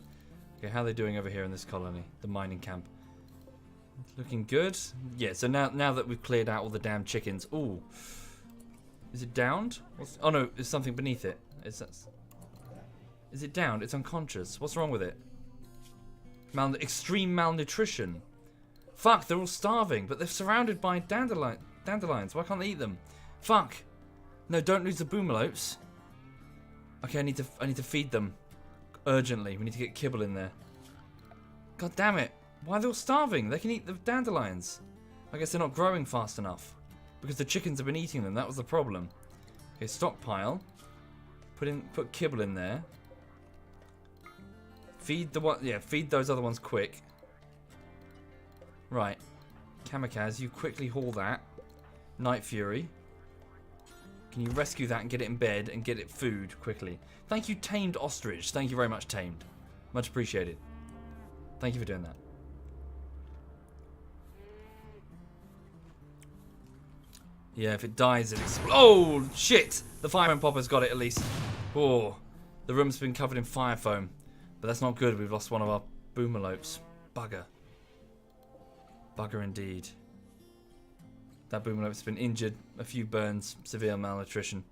Okay, how are they doing over here in this colony? The mining camp. Looking good. Yeah, so now that we've cleared out all the damn chickens. Ooh. Is it downed? Oh no, there's something beneath it. Is it downed? It's unconscious. What's wrong with it? Extreme malnutrition. Fuck, they're all starving, but they're surrounded by dandelions. Why can't they eat them? Fuck. No, don't lose the boomalopes. Okay, I need to feed them urgently. We need to get kibble in there. God damn it. Why are they all starving? They can eat the dandelions. I guess they're not growing fast enough because the chickens have been eating them. That was the problem. Okay, stockpile. Put kibble in there. Feed the one. Yeah, feed those other ones quick. Right. Kamikaze, you quickly haul that. Night Fury. Can you rescue that and get it in bed and get it food quickly? Thank you, Tamed Ostrich. Thank you very much, Tamed. Much appreciated. Thank you for doing that. Yeah, if it dies, it explodes. Oh, shit! The fireman popper's got it at least. Oh, the room's been covered in fire foam. But that's not good. We've lost one of our boomalopes. Bugger. Bugger indeed. That boomalope's been injured. A few burns. Severe malnutrition.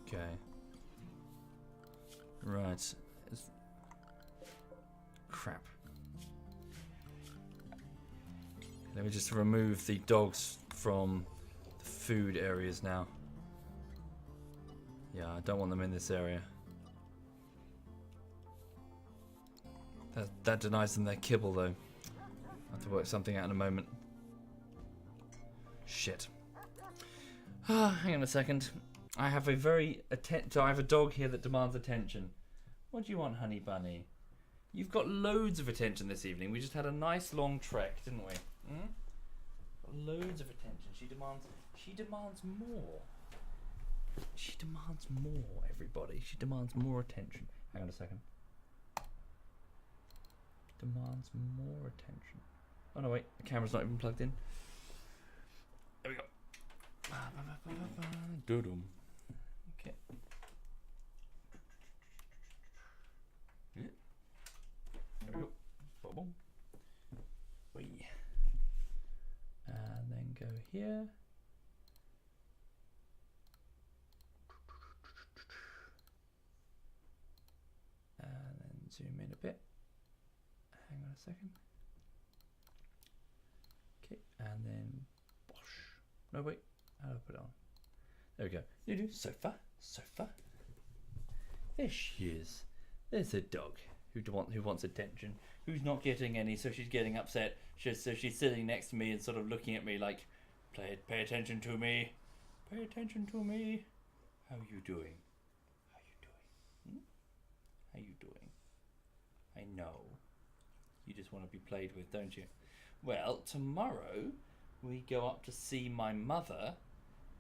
Okay. Right. Crap. Let me just remove the dogs from the food areas now. Yeah, I don't want them in this area. That denies them their kibble, though. I'll have to work something out in a moment. Shit. Hang on a second. I have a dog here that demands attention. What do you want, honey bunny? You've got loads of attention this evening. We just had a nice long trek, didn't we? Got loads of attention. She demands more. She demands more, everybody. She demands more attention. Hang on a second. Demands more attention. Oh no, wait, the camera's not even plugged in. There we go. Doodum. Okay. There we go. Boom. Wee. And then go here. And then zoom in a bit. Hang on a second. Okay, and then bosh. No, wait. How do I put it on? There we go. You do sofa. There she is. There's a dog who wants attention. Who's not getting any, so she's getting upset. So she's sitting next to me and sort of looking at me like, pay attention to me. Pay attention to me. How you doing? How you doing? Hmm? How you doing? I know. You just want to be played with, don't you? Well, tomorrow we go up to see my mother,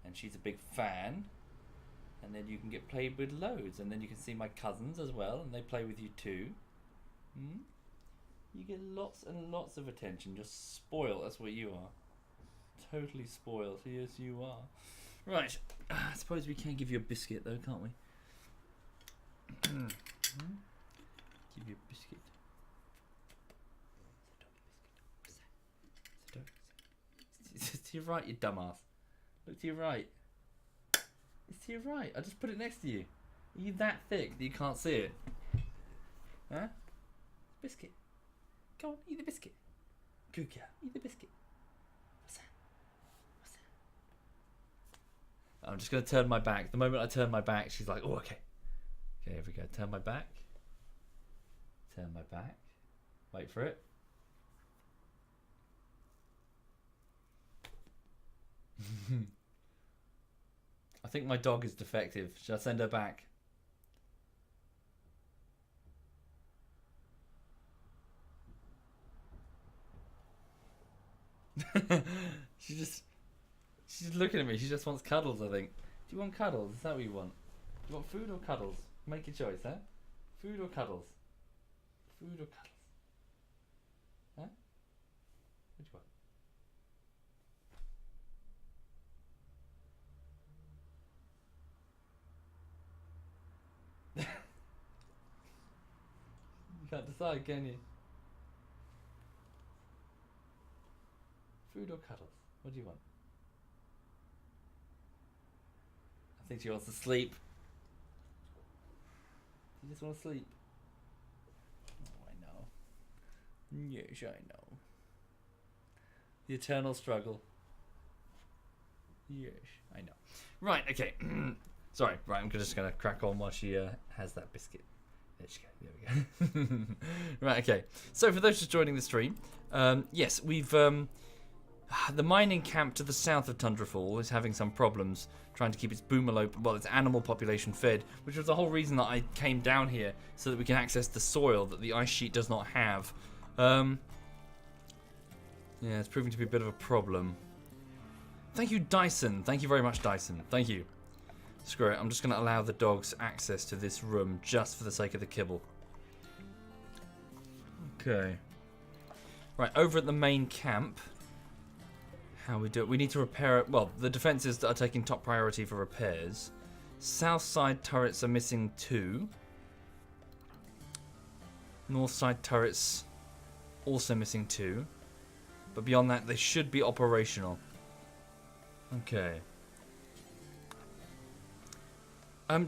and she's a big fan. And then you can get played with loads, and then you can see my cousins as well, and they play with you too. Hmm? You get lots and lots of attention. Just spoiled. That's what you are. Totally spoiled. Yes, you are. Right. I suppose we can give you a biscuit, though, can't we? Give you a biscuit. It's to your right, you dumbass. Look to your right. It's to your right. I just put it next to you. Are you that thick that you can't see it? Huh? Biscuit. Go on, eat the biscuit. Good girl. Eat the biscuit. What's that? What's that? I'm just going to turn my back. The moment I turn my back, she's like, oh, okay. Okay, here we go. Turn my back. Turn my back. Wait for it. I think my dog is defective. Should I send her back? She's looking at me. She just wants cuddles, I think. Do you want cuddles? Is that what you want? Do you want food or cuddles? Make your choice, huh? Food or cuddles? Food or cuddles? Huh? Which one? You can't decide, can you? Food or cuddles? What do you want? I think she wants to sleep. She just wants to sleep. Oh, I know. Yes, I know. The eternal struggle. Yes, I know. Right, okay. Sorry, right, I'm just going to crack on while she has that biscuit. There she goes. There we go. Right, okay. So for those just joining the stream, yes, we've... the mining camp to the south of Tundrafall is having some problems trying to keep its its animal population fed, which was the whole reason that I came down here, so that we can access the soil that the ice sheet does not have. Yeah, it's proving to be a bit of a problem. Thank you, Dyson. Thank you very much, Dyson. Thank you. Screw it. I'm just going to allow the dogs access to this room just for the sake of the kibble. Okay. Right, over at the main camp... How we do it? We need to repair it. Well, the defences are taking top priority for repairs. South side turrets are missing 2. North side turrets also missing 2. But beyond that, they should be operational. Okay.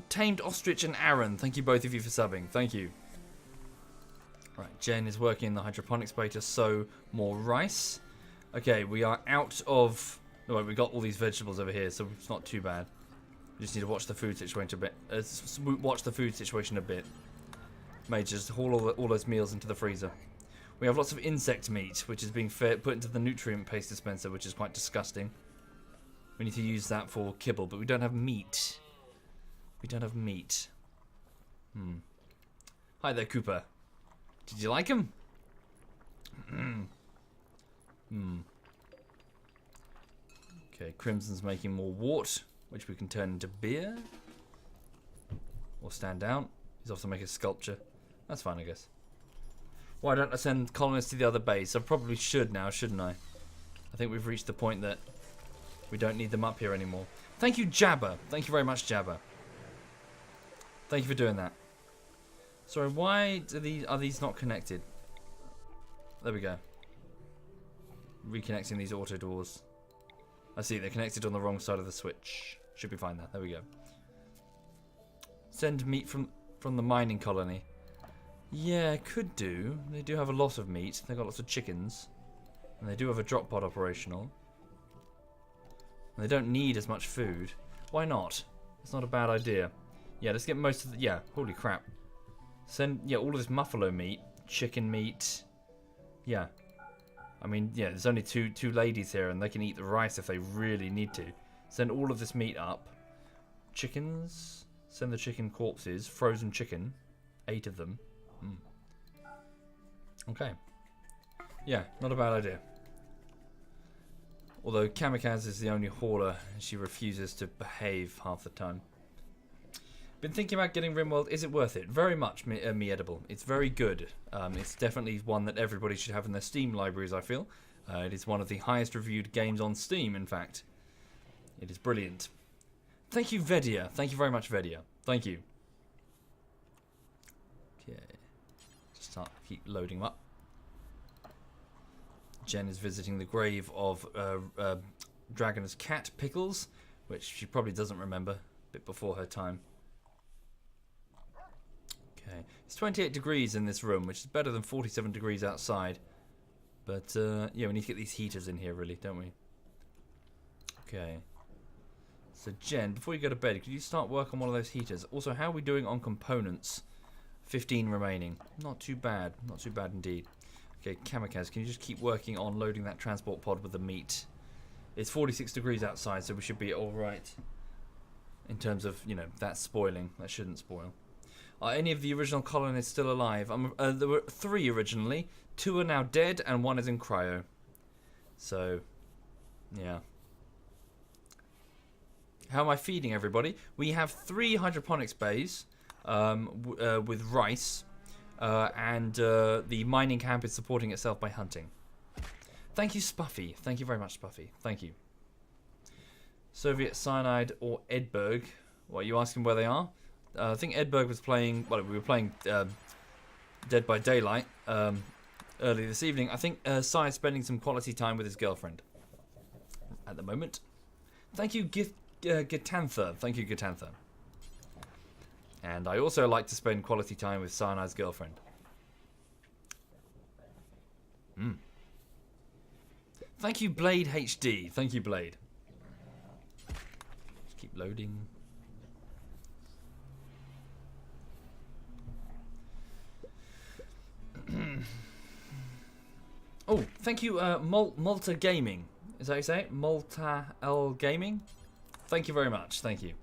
Tamed Ostrich and Aaron, thank you both of you for subbing. Thank you. Right, Jen is working in the hydroponics bay to sow more rice. Okay, we are out of... No, we got all these vegetables over here, so it's not too bad. We just need to watch the food situation a bit. May just haul all those meals into the freezer. We have lots of insect meat, which is being put into the nutrient paste dispenser, which is quite disgusting. We need to use that for kibble, but we don't have meat. We don't have meat. Hi there, Cooper. Did you like him? Okay, Crimson's making more wort, which we can turn into beer. Or stand down. He's off to make a sculpture. That's fine, I guess. Why don't I send colonists to the other base? I probably should now, shouldn't I? I think we've reached the point that we don't need them up here anymore. Thank you, Jabba. Thank you very much, Jabba. Thank you for doing that. Sorry, why are these not connected? There we go. Reconnecting these auto doors. I see, they're connected on the wrong side of the switch. Should be fine there. There we go. Send meat from the mining colony. Yeah, could do. They do have a lot of meat. They've got lots of chickens. And they do have a drop pod operational. And they don't need as much food. Why not? It's not a bad idea. Yeah, let's get most of the... Yeah, holy crap. Send... Yeah, all of this buffalo meat. Chicken meat. Yeah. I mean, yeah, there's only two ladies here, and they can eat the rice if they really need to. Send all of this meat up. chickens. Send the chicken corpses. Frozen chicken. 8 of them. Okay. Yeah, not a bad idea. Although Kamikaze is the only hauler, and she refuses to behave half the time. Been thinking about getting Rimworld. Is it worth it? Very much me edible. It's very good. It's definitely one that everybody should have in their Steam libraries, I feel. It is one of the highest reviewed games on Steam, in fact. It is brilliant. Thank you, Vedia. Thank you very much, Vedia. Thank you. Okay. Just keep loading them up. Jen is visiting the grave of Dragon's cat, Pickles, which she probably doesn't remember. A bit before her time. Okay. It's 28 degrees in this room, which is better than 47 degrees outside. But, yeah, we need to get these heaters in here, really, don't we? Okay. So, Jen, before you go to bed, could you start work on one of those heaters? Also, how are we doing on components? 15 remaining. Not too bad. Not too bad indeed. Okay, Kamikaze, can you just keep working on loading that transport pod with the meat? It's 46 degrees outside, so we should be alright. In terms of, you know, that spoiling. That shouldn't spoil. Are any of the original colonists still alive? There were 3 originally. 2 are now dead, and 1 is in cryo. So, yeah. How am I feeding everybody? We have 3 hydroponics bays with rice. And the mining camp is supporting itself by hunting. Thank you, Spuffy. Thank you very much, Spuffy. Thank you. Soviet Cyanide or Edberg. What, are you asking where they are? I think Edberg was playing... Well, we were playing Dead by Daylight early this evening. I think Cy is spending some quality time with his girlfriend at the moment. Thank you, Gitantha. Thank you, Gitantha. And I also like to spend quality time with Cyanide's girlfriend. Thank you, Blade HD. Thank you, Blade. Just keep loading. Oh, thank you, Malta Gaming. Is that how you say it? Malta L Gaming? Thank you very much. Thank you.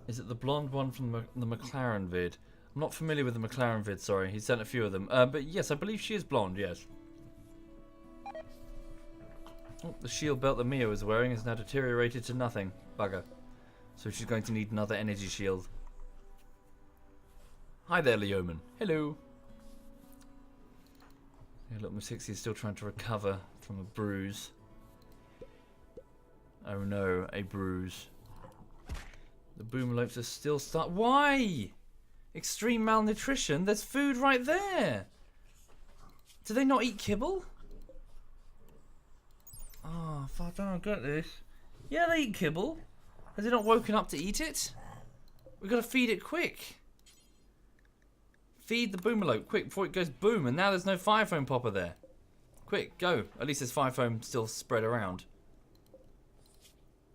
Is it the blonde one from the McLaren vid? I'm not familiar with the McLaren vid, sorry. He sent a few of them. But yes, I believe she is blonde, yes. Oh, the shield belt that Mia was wearing has now deteriorated to nothing. Bugger. So she's going to need another energy shield. Hi there, Leoman. Hello. Yeah, little Miss Hixie is still trying to recover from a bruise. Oh no, a bruise. The boomalopes are still Why? Extreme malnutrition? There's food right there. Do they not eat kibble? Oh, fuck, I don't get this. Yeah, they eat kibble. Has it not woken up to eat it? We've got to feed it quick. Feed the boomalope quick before it goes boom. And now there's no fire foam popper there. Quick, go. At least there's fire foam still spread around.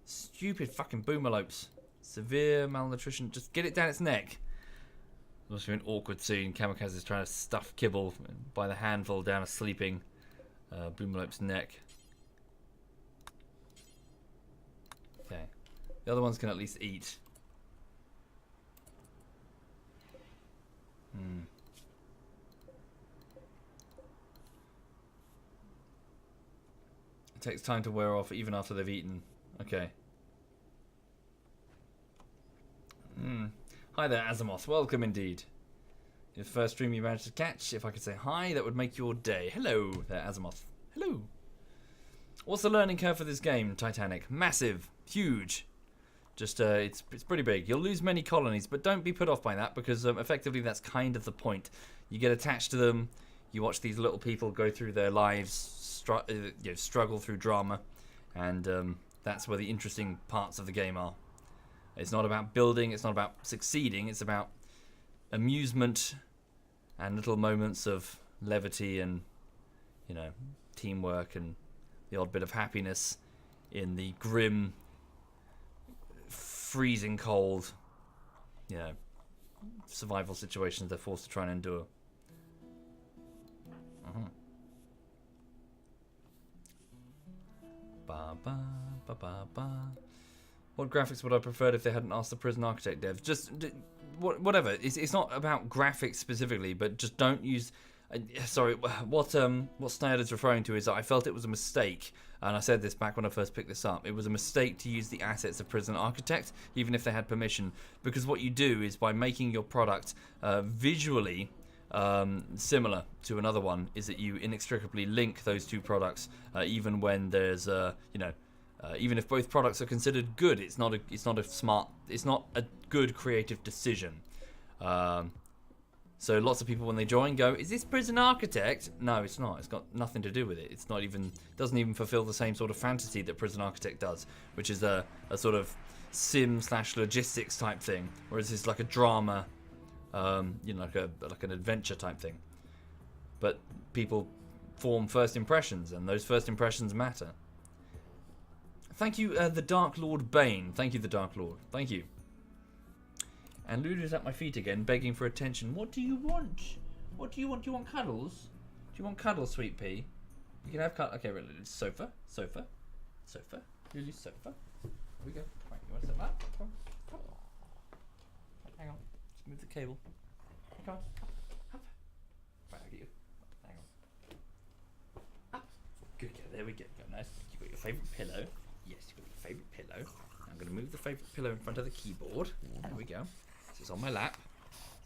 Stupid fucking boomalopes. Severe malnutrition. Just get it down its neck. It must be an awkward scene. Kamikaze is trying to stuff kibble by the handful down a sleeping boomalope's neck. Okay. The other ones can at least eat. It takes time to wear off even after they've eaten. Okay. Hi there, Azimuth. Welcome indeed. Your first stream you managed to catch. If I could say hi, that would make your day. Hello there, Azimuth. Hello. What's the learning curve for this game, Titanic? Massive. Huge. Just, it's pretty big. You'll lose many colonies, but don't be put off by that, because effectively that's kind of the point. You get attached to them. You watch these little people go through their lives, struggle through drama, and that's where the interesting parts of the game are. It's not about building, it's not about succeeding, it's about amusement and little moments of levity and, you know, teamwork and the odd bit of happiness in the grim, freezing cold, you know, survival situations they're forced to try and endure. Ba ba ba ba ba. What graphics would I prefer if they hadn't asked the Prison Architect devs? Just whatever. It's not about graphics specifically, but just don't use. Sorry, what Snide is referring to is that I felt it was a mistake, and I said this back when I first picked this up. It was a mistake to use the assets of Prison Architect, even if they had permission, because what you do is by making your product visually similar to another one, is that you inextricably link those two products, even when there's even if both products are considered good. It's not a good creative decision. So lots of people when they join go, is this Prison Architect? No, it's not. It's got nothing to do with it. It's not even, doesn't even fulfill the same sort of fantasy that Prison Architect does, which is a sort of sim/logistics type thing, whereas it's like a drama, like an adventure type thing. But people form first impressions, and those first impressions matter. Thank you, the Dark Lord Bane. Thank you, the Dark Lord. Thank you. And Lulu's at my feet again, begging for attention. What do you want? What do you want? Do you want cuddles? Do you want cuddles, sweet pea? You can have cuddles. Okay, right, sofa. Lulu's sofa. Here we go. Right, you want to set that? Come on. Hang on. Just move the cable. Come on. Up. Right, I'll get you. Hang on. Up. Good, yeah, there we go. Nice. You got your favourite pillow. Yes, you got your favourite pillow. I'm going to move the favourite pillow in front of the keyboard. There we go. So it's on my lap.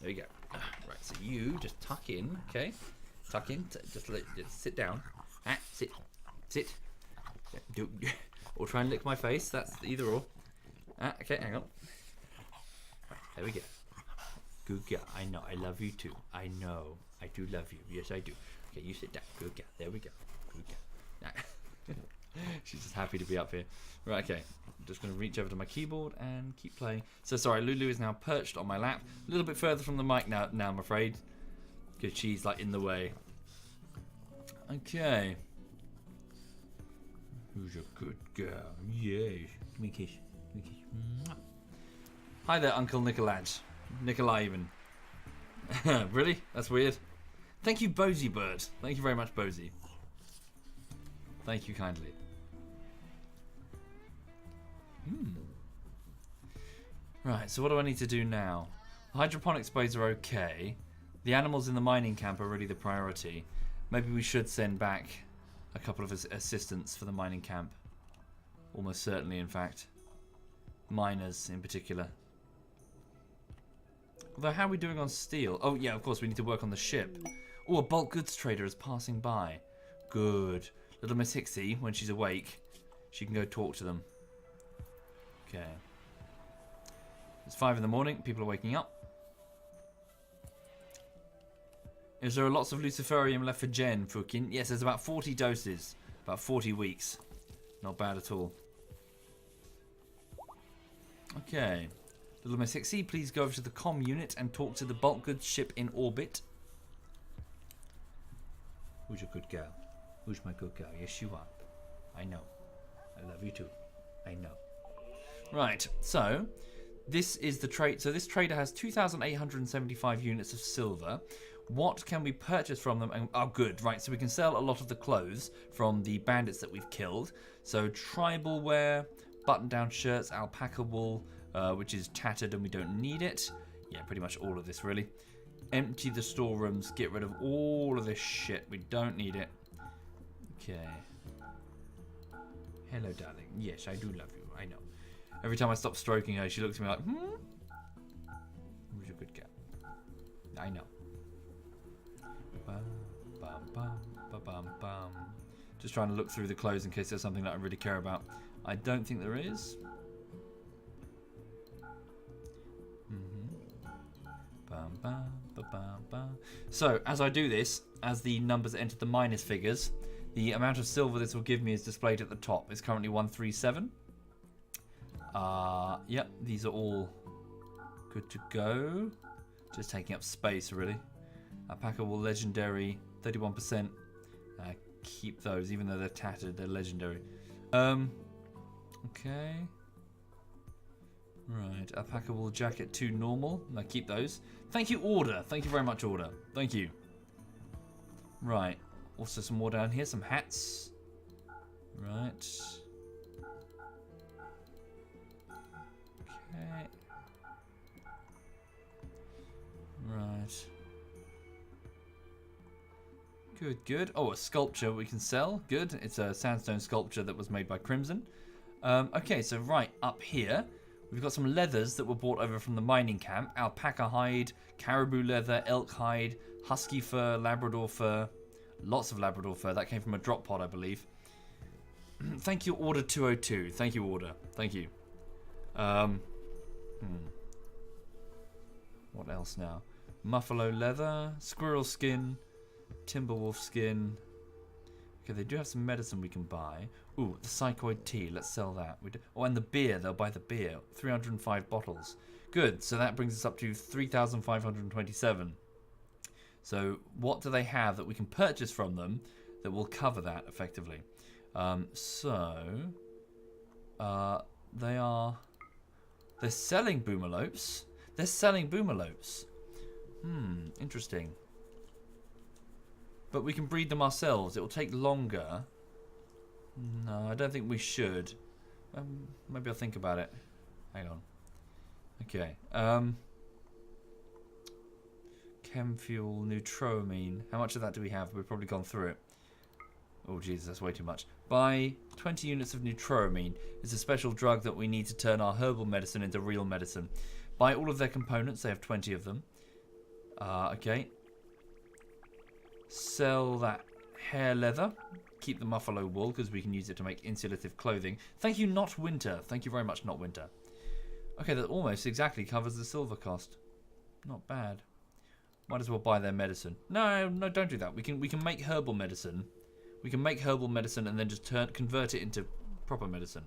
There we go. Right, so you just tuck in, okay? Tuck in. Just sit down. Sit. Yeah, or try and lick my face. That's either or. Okay, hang on. Right, there we go. Good girl. I know. I love you too. I know. I do love you. Yes, I do. Okay, you sit down. Good girl. There we go. Good girl. She's just happy to be up here. Right, okay. I'm just going to reach over to my keyboard and keep playing. So, sorry, Lulu is now perched on my lap. A little bit further from the mic now I'm afraid. Because she's, like, in the way. Okay. Who's a good girl? Yes. Give me a kiss. Give me a kiss. Hi there, Uncle Nicolaj. Nikolai, even. Really? That's weird. Thank you, Bozy Bird. Thank you very much, Bozy. Thank you kindly. Right, so what do I need to do now? The hydroponics blades are okay. The animals in the mining camp are really the priority. Maybe we should send back a couple of assistants for the mining camp. Almost certainly, in fact. Miners, in particular. Although, how are we doing on steel? Oh, yeah, of course, we need to work on the ship. Oh, a bulk goods trader is passing by. Good. Little Miss Hixie, when she's awake, she can go talk to them. Okay. It's 5 in the morning. People are waking up. Is there lots of Luciferium left for Jen, Fukin? Yes, there's about 40 doses. About 40 weeks. Not bad at all. Okay. Little Miss Hixie, please go over to the comm unit and talk to the bulk goods ship in orbit. Who's your good girl? Who's my good girl? Yes, you are. I know. I love you too. I know. Right, so this is the trade. So this trader has 2,875 units of silver. What can we purchase from them? And, oh, good. Right, so we can sell a lot of the clothes from the bandits that we've killed. So tribal wear, button-down shirts, alpaca wool, which is tattered and we don't need it. Yeah, pretty much all of this, really. Empty the storerooms. Get rid of all of this shit. We don't need it. Okay. Hello, darling. Yes, I do love you. I know. Every time I stop stroking her, she looks at me like, Who's a good girl? I know. Bum, bum, bum, bum, bum, bum. Just trying to look through the clothes in case there's something that I really care about. I don't think there is. Bum, bum, bum, bum, bum. So, as I do this, as the numbers enter the minus figures, the amount of silver this will give me is displayed at the top. It's currently 137. Yep, these are all good to go. Just taking up space, really. Alpaca wool legendary, 31%. Keep those, even though they're tattered, they're legendary. Okay. Right, alpaca wool jacket 2 normal. No, keep those. Thank you, Order. Thank you very much, Order. Thank you. Right. Also some more down here, some hats. Right. Okay. Right. Good, good. Oh, a sculpture we can sell. Good. It's a sandstone sculpture that was made by Crimson. Okay, so right up here, we've got some leathers that were brought over from the mining camp. Alpaca hide, caribou leather, elk hide, husky fur, Labrador fur. Lots of Labrador fur. That came from a drop pod, I believe. Thank you, Order 202. Thank you, Order. Thank you. What else now? Muffalo leather, squirrel skin, timberwolf skin. Okay, they do have some medicine we can buy. Ooh, the psychoid tea. Let's sell that. Oh, and the beer. They'll buy the beer. 305 bottles. Good. So that brings us up to 3,527. So what do they have that we can purchase from them that will cover that effectively? They're selling boomalopes. They're selling boomalopes. Interesting. But we can breed them ourselves. It will take longer. No, I don't think we should. Maybe I'll think about it. Hang on. Okay. Chem fuel, neutroamine. How much of that do we have? We've probably gone through it. Oh, Jesus, that's way too much. Buy 20 units of neutroamine. It's a special drug that we need to turn our herbal medicine into real medicine. Buy all of their components. They have 20 of them. Okay. Sell that hair leather. Keep the muffalo wool because we can use it to make insulative clothing. Thank you, Not Winter. Thank you very much, Not Winter. Okay, that almost exactly covers the silver cost. Not bad. Might as well buy their medicine. No, don't do that. We can make herbal medicine. We can make herbal medicine and then just convert it into proper medicine.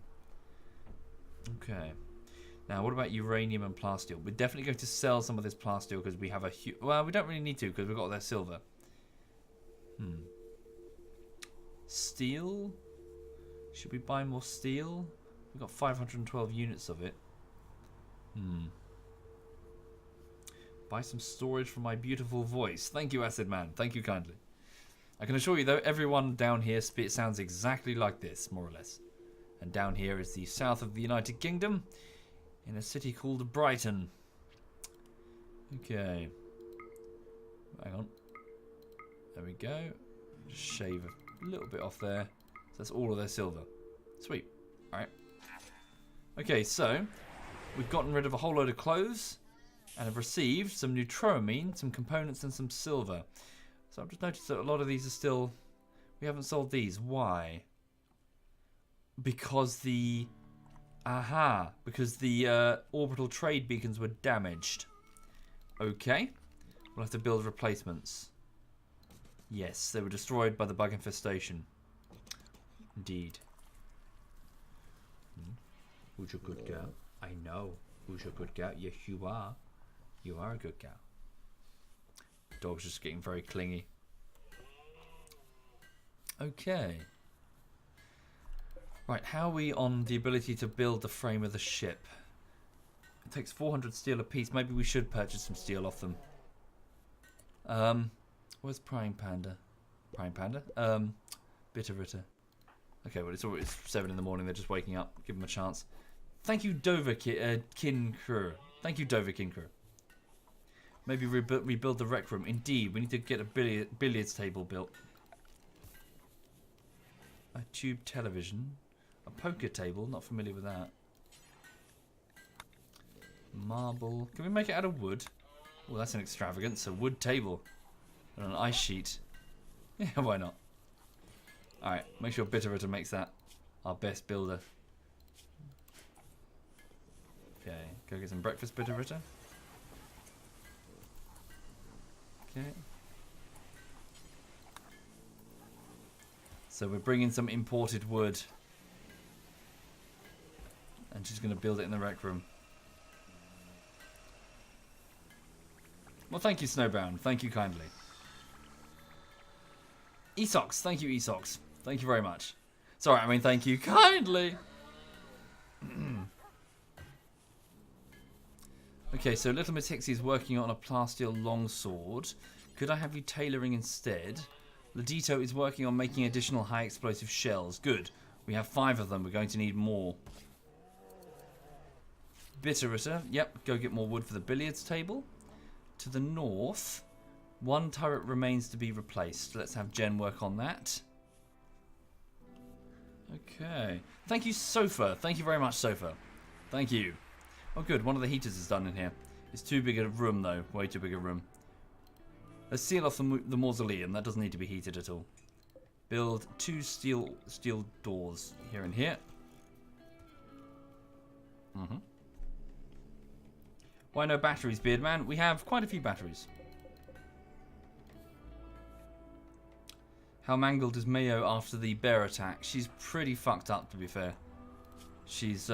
Okay. Now, what about uranium and plasteel? We're definitely going to sell some of this plasteel because we have a well, we don't really need to because we've got their silver. Steel? Should we buy more steel? We've got 512 units of it. Buy some storage for my beautiful voice. Thank you, Acid Man. Thank you kindly. I can assure you, though, everyone down here sounds exactly like this, more or less. And down here is the south of the United Kingdom, in a city called Brighton. Okay. Hang on. There we go. Just shave a little bit off there. So that's all of their silver. Sweet. Alright. Okay, so we've gotten rid of a whole load of clothes and have received some neutroamine, some components, and some silver. So I've just noticed that a lot of these are still... We haven't sold these. Why? Because the... Because the orbital trade beacons were damaged. Okay. We'll have to build replacements. Yes, they were destroyed by the bug infestation. Indeed. Who's a good girl? I know. Who's a good girl? Yes, you are. You are a good girl. Dog's just getting very clingy. Okay. Right, how are we on the ability to build the frame of the ship? It takes 400 steel a piece. Maybe we should purchase some steel off them. Where's Prying Panda? Prying Panda? Bitterritter. Okay, well, it's 7 in the morning. They're just waking up. Give them a chance. Thank you, Dover Kinkru. Thank you, Dover Kinkru. Maybe rebuild the rec room. Indeed, we need to get a billiards table built. A tube television. A poker table. Not familiar with that. Marble. Can we make it out of wood? Well, that's an extravagance. A wood table. And an ice sheet. Yeah, why not? Alright, make sure Bitterritter makes that our best builder. Okay, go get some breakfast, Bitterritter. Okay. So we're bringing some imported wood. And she's going to build it in the rec room. Well, thank you, Snowbound. Thank you kindly. Esox. Thank you, Esox. Thank you very much. Sorry, I mean thank you kindly. Okay, so Little Miss Hixie's working on a plasteel longsword. Could I have you tailoring instead? Ladito is working on making additional high explosive shells. Good. We have 5 of them. We're going to need more. Bitteritter. Yep, go get more wood for the billiards table. To the north, 1 turret remains to be replaced. Let's have Jen work on that. Okay. Thank you, Sofa. Thank you very much, Sofa. Thank you. Oh, good. One of the heaters is done in here. It's too big a room, though. Way too big a room. Let's seal off the mausoleum. That doesn't need to be heated at all. Build 2 steel doors here and here. Why no batteries, Beardman? We have quite a few batteries. How mangled is Mayo after the bear attack? She's pretty fucked up, to be fair. She's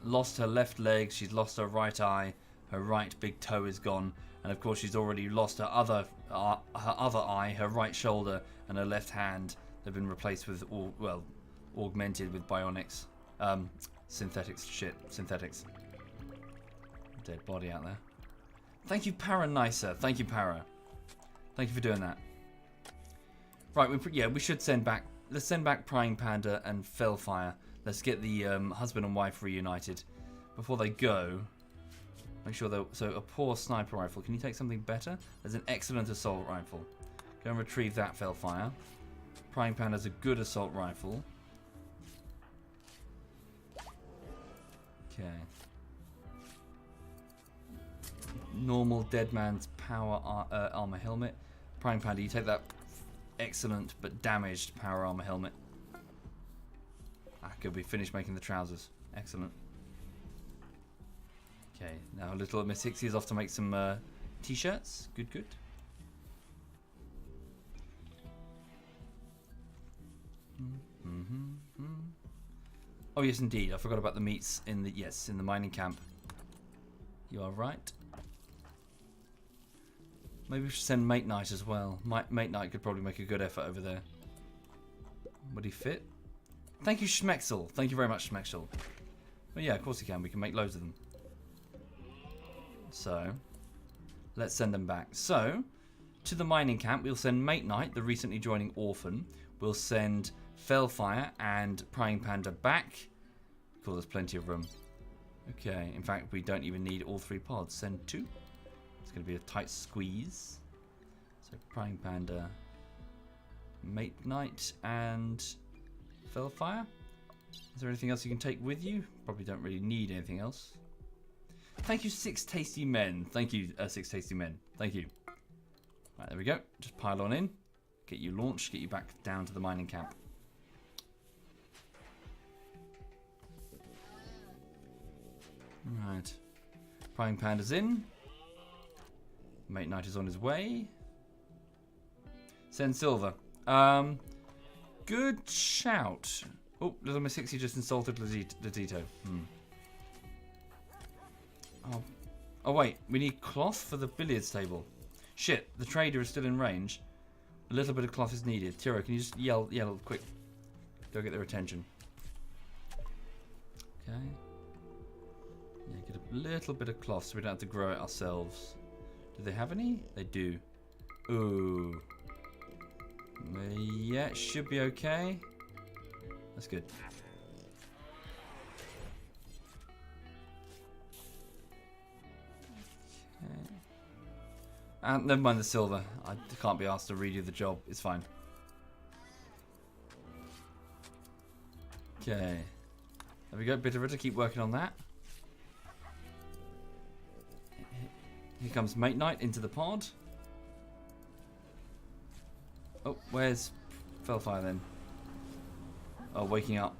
lost her left leg, she's lost her right eye, her right big toe is gone, and of course she's already lost her other eye, her right shoulder, and her left hand. They've been replaced with, augmented with bionics. Synthetics. Dead body out there. Thank you, Paranicer. Thank you, Para. Thank you for doing that. Right, we should send back. Let's send back Prying Panda and Fellfire. Let's get the husband and wife reunited. Before they go, make sure they're... So, a poor sniper rifle. Can you take something better? There's an excellent assault rifle. Go and retrieve that, Fellfire. Prying Panda's a good assault rifle. Okay. Normal dead man's power armor helmet. Prying Panda, you take that excellent but damaged power armor helmet. Good, we finished making the trousers. Excellent. Okay, now little Miss Hixie is off to make some t-shirts. Good. Oh yes, indeed. I forgot about the meats in the mining camp. You are right. Maybe we should send Mate Knight as well. Mate Knight could probably make a good effort over there. Would he fit? Thank you, Schmexel. Thank you very much, Schmexel. Well, yeah, of course he can. We can make loads of them. So, let's send them back. So, to the mining camp, we'll send Mate Knight, the recently joining Orphan. We'll send Fellfire and Prying Panda back. Cool, there's plenty of room. Okay, in fact, we don't even need all 3 pods. Send 2. It's going to be a tight squeeze. So, Prying Panda, Mate Knight, and Fellfire. Is there anything else you can take with you? Probably don't really need anything else. Thank you, 6 Tasty Men. Thank you, 6 Tasty Men. Thank you. Right, there we go. Just pile on in. Get you launched. Get you back down to the mining camp. Right. Prying Panda's in. Mate Knight is on his way. Send Silver. Good shout. Oh, Little Miss Hixie just insulted Ladito. Oh wait, we need cloth for the billiards table. Shit, the trader is still in range. A little bit of cloth is needed. Tiro, can you just yell quick? Go get their attention. Okay. Yeah, get a little bit of cloth so we don't have to grow it ourselves. Do they have any? They do. Ooh. Yeah, it should be okay. That's good. Okay. And never mind the silver. I can't be asked to redo the job. It's fine. Okay. There we go. Bitteritter, keep working on that. Here comes Mate Knight into the pod. Oh, where's Fellfire then? Oh, waking up.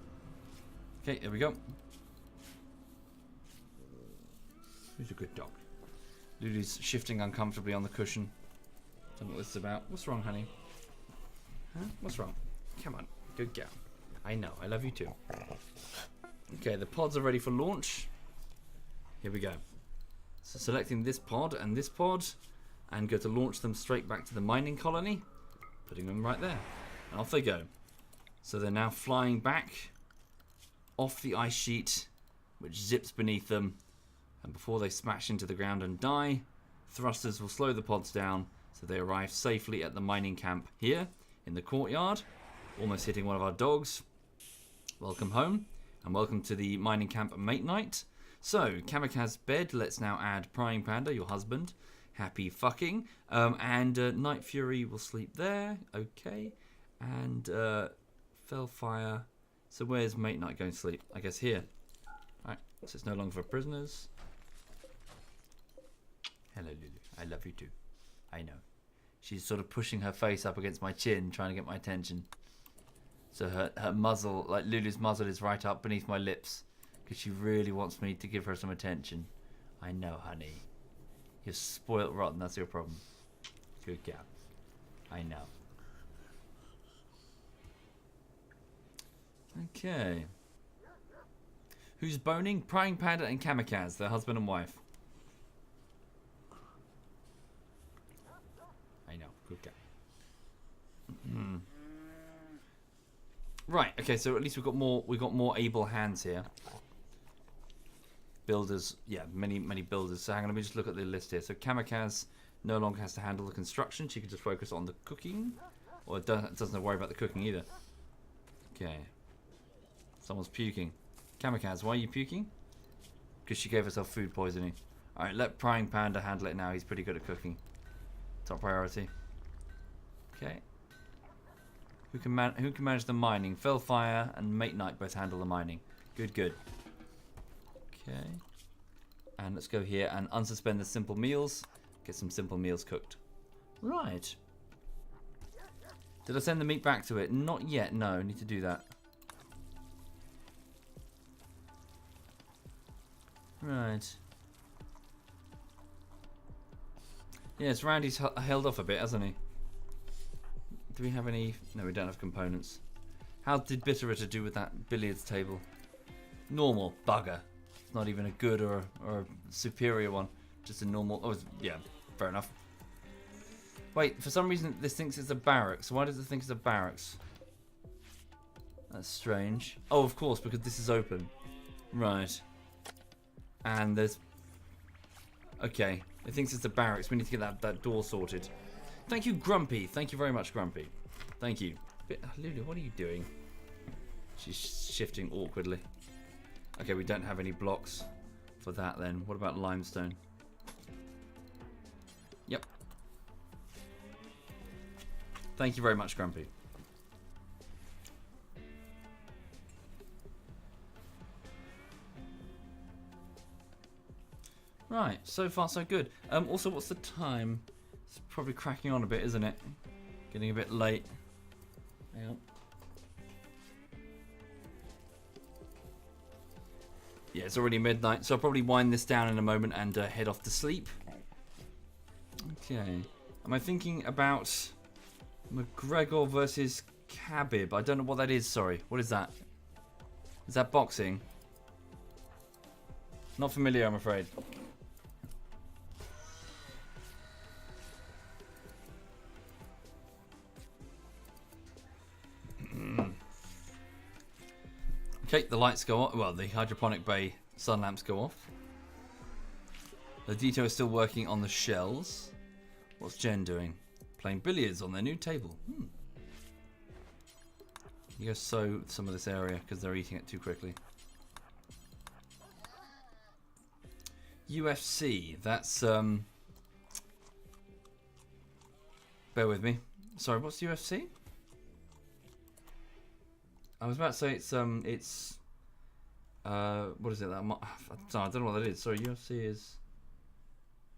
Okay, there we go. Who's a good dog? Lulu's shifting uncomfortably on the cushion. Don't know what this is about. What's wrong, honey? Huh? What's wrong? Come on, good girl. I know, I love you too. Okay, the pods are ready for launch. Here we go. So selecting this pod, and go to launch them straight back to the mining colony. Putting them right there. And off they go. So they're now flying back off the ice sheet, which zips beneath them. And before they smash into the ground and die, thrusters will slow the pods down so they arrive safely at the mining camp here in the courtyard. Almost hitting one of our dogs. Welcome home, and welcome to the mining camp mate night. So, Kamikaze bed, let's now add Prying Panda, your husband. Happy fucking. And Night Fury will sleep there. Okay. And Fellfire. So where's mate night going to sleep? I guess here. Alright, so it's no longer for prisoners. Hello, Lulu. I love you too. I know. She's sort of pushing her face up against my chin, trying to get my attention. So her muzzle, like Lulu's muzzle, is right up beneath my lips. Because she really wants me to give her some attention. I know, honey. You're spoilt rotten, that's your problem. Good gal. I know. Okay. Who's boning? Prying Panda and Kamikaze, their husband and wife. I know, good gal. Right, okay, so at least we've got more able hands here. Builders, yeah, many builders. So hang on, let me just look at the list here. So Kamikaze no longer has to handle the construction. She can just focus on the cooking. Or it doesn't worry about the cooking either. Okay. Someone's puking. Kamikaze, why are you puking? Because she gave herself food poisoning. Alright, let Prying Panda handle it now. He's pretty good at cooking. Top priority. Okay. Who can manage the mining? Fellfire and Mate Night both handle the mining. Good, good. Okay. And let's go here and unsuspend the simple meals. Get some simple meals cooked. Right. Did I send the meat back to it? Not yet, no. I need to do that. Right. Yes, Randy's held off a bit, hasn't he? Do we have any... No, we don't have components. How did Bitteritter do with that billiards table? Normal. Bugger. It's not even a good or a superior one. Just a normal... Oh, yeah, fair enough. Wait, for some reason this thinks it's a barracks. Why does it think it's a barracks? That's strange. Oh, of course, because this is open. Right. And there's... Okay. It thinks it's a barracks. We need to get that door sorted. Thank you, Grumpy. Thank you very much, Grumpy. Thank you. Lulu, what are you doing? She's shifting awkwardly. Okay, we don't have any blocks for that then. What about limestone? Yep. Thank you very much, Grumpy. Right, so far so good. Also, what's the time? It's probably cracking on a bit, isn't it? Getting a bit late. Hang on. Yeah, it's already midnight, so I'll probably wind this down in a moment and head off to sleep. Okay. Am I thinking about McGregor versus Khabib? I don't know what that is, sorry. What is that? Is that boxing? Not familiar, I'm afraid. Okay, the lights go off. Well, the hydroponic bay sun lamps go off. The detail is still working on the shells. What's Jen doing? Playing billiards on their new table. You go sow some of this area because they're eating it too quickly. UFC. That's bear with me. Sorry, what's UFC? I was about to say it's what is it? I don't know what that is. Sorry, UFC is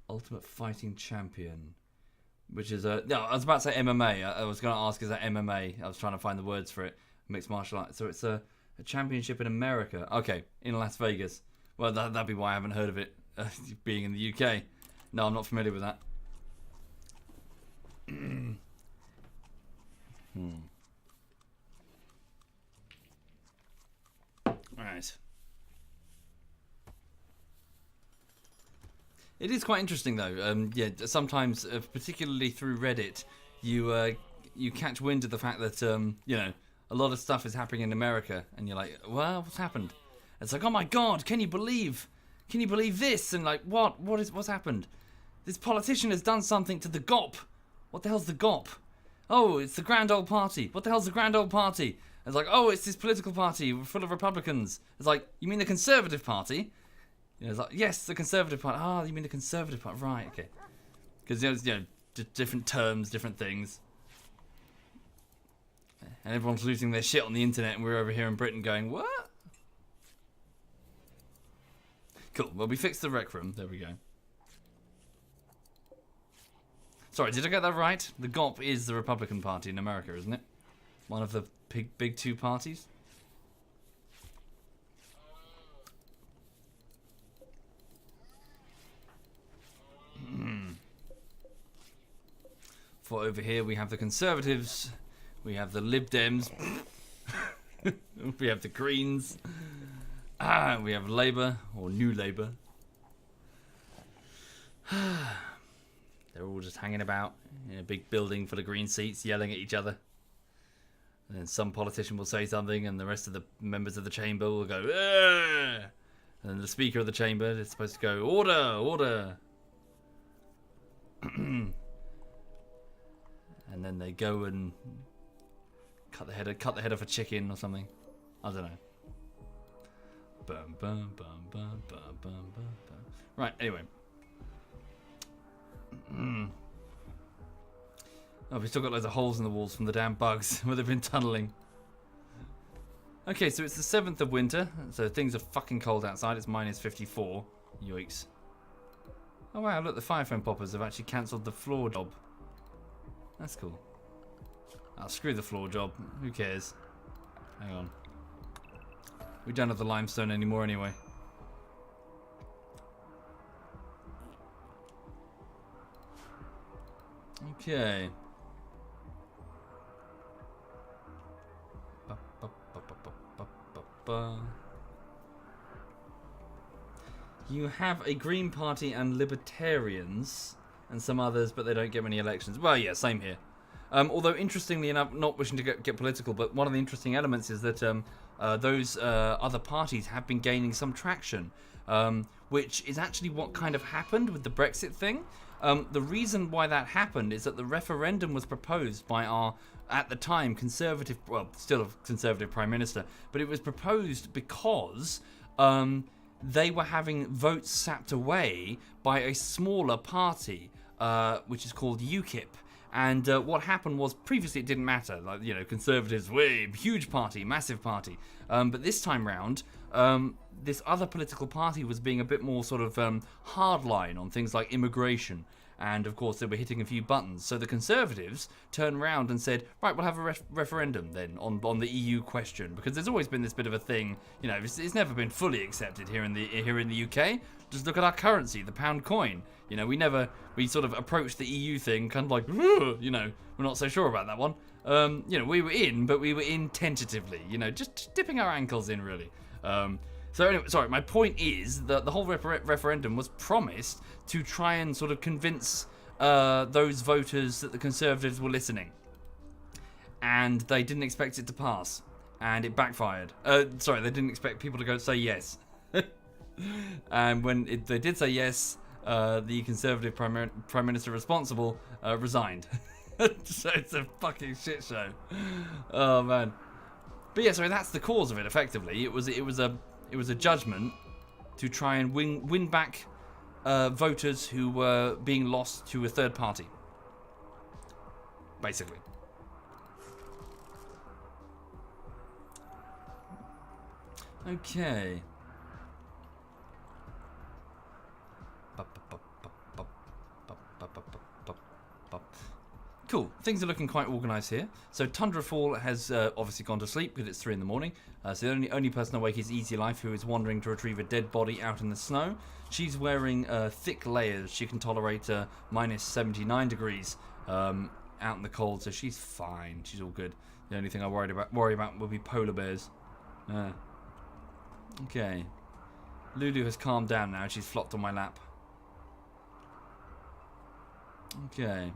Ultimate Fighting Champion, which is no. I was about to say MMA. I was going to ask, is that MMA? I was trying to find the words for it. Mixed martial arts. So it's a championship in America. Okay, in Las Vegas. Well, that'd be why I haven't heard of it, being in the UK. No, I'm not familiar with that. Alright. It is quite interesting though. Yeah, sometimes, particularly through Reddit, you catch wind of the fact that you know, a lot of stuff is happening in America, and you're like, well, what's happened? It's like, oh my god, can you believe this? And like, what's happened? This politician has done something to the GOP. What the hell's the GOP? Oh, it's the Grand Old Party. What the hell's the Grand Old Party? It's like, oh, it's this political party full of Republicans. It's like, you mean the Conservative Party? You know, it's like, yes, the Conservative Party. Ah, you mean the Conservative Party? Right, okay. Because, different terms, different things. And everyone's losing their shit on the internet, and we're over here in Britain going, what? Cool, well, we fixed the rec room. There we go. Sorry, did I get that right? The GOP is the Republican Party in America, isn't it? One of the big two parties? For over here we have the Conservatives, we have the Lib Dems, we have the Greens, we have Labour, or New Labour. They're all just hanging about in a big building full of green seats, yelling at each other. And then some politician will say something, and the rest of the members of the chamber will go, "Argh!" And then the Speaker of the chamber is supposed to go, "Order, order." And then they go and cut the head off a chicken or something. I don't know. Bum, bum, bum, bum, bum, bum, bum, bum. Right, anyway. Oh, we've still got loads of holes in the walls from the damn bugs where they've been tunneling. Okay, so it's the 7th of winter, so things are fucking cold outside. It's minus 54. Yoicks. Oh wow, look, the fire foam poppers have actually cancelled the floor job. That's cool. Oh, screw the floor job. Who cares? Hang on. We don't have the limestone anymore anyway. Okay. You have a Green Party and Libertarians and some others, but they don't get many elections. Well, yeah, same here. Although, interestingly enough, not wishing to get political, but one of the interesting elements is that those other parties have been gaining some traction, which is actually what kind of happened with the Brexit thing. The reason why that happened is that the referendum was proposed by our, at the time, Conservative, well, still a Conservative Prime Minister, but it was proposed because they were having votes sapped away by a smaller party, which is called UKIP. And what happened was, previously it didn't matter, like, you know, Conservatives, way, huge party, massive party. But this time round, this other political party was being a bit more sort of hardline on things like immigration. And of course, they were hitting a few buttons. So the Conservatives turned around and said, right, we'll have a referendum then on the EU question. Because there's always been this bit of a thing, you know, it's never been fully accepted here in the UK. Just look at our currency, the pound coin. You know, we sort of approached the EU thing kind of like, you know, we're not so sure about that one. You know, we were in, but we were in tentatively, you know, just dipping our ankles in, really. So anyway, sorry, my point is that the whole referendum was promised to try and sort of convince those voters that the Conservatives were listening. And they didn't expect it to pass. And it backfired. Sorry, they didn't expect people to go say yes. And when they did say yes, the Conservative Prime Minister responsible resigned. So it's a fucking shit show. Oh man. But yeah, so that's the cause of it. Effectively, it was a judgment to try and win back voters who were being lost to a third party. Basically. Okay. Cool. Things are looking quite organised here. So Tundrafall has obviously gone to sleep because it's 3 in the morning. So the only person awake is Easy Life, who is wandering to retrieve a dead body out in the snow. She's wearing thick layers. She can tolerate minus 79 degrees out in the cold, so she's fine. She's all good. The only thing I worry about will be polar bears. Okay. Lulu has calmed down now. She's flopped on my lap. Okay.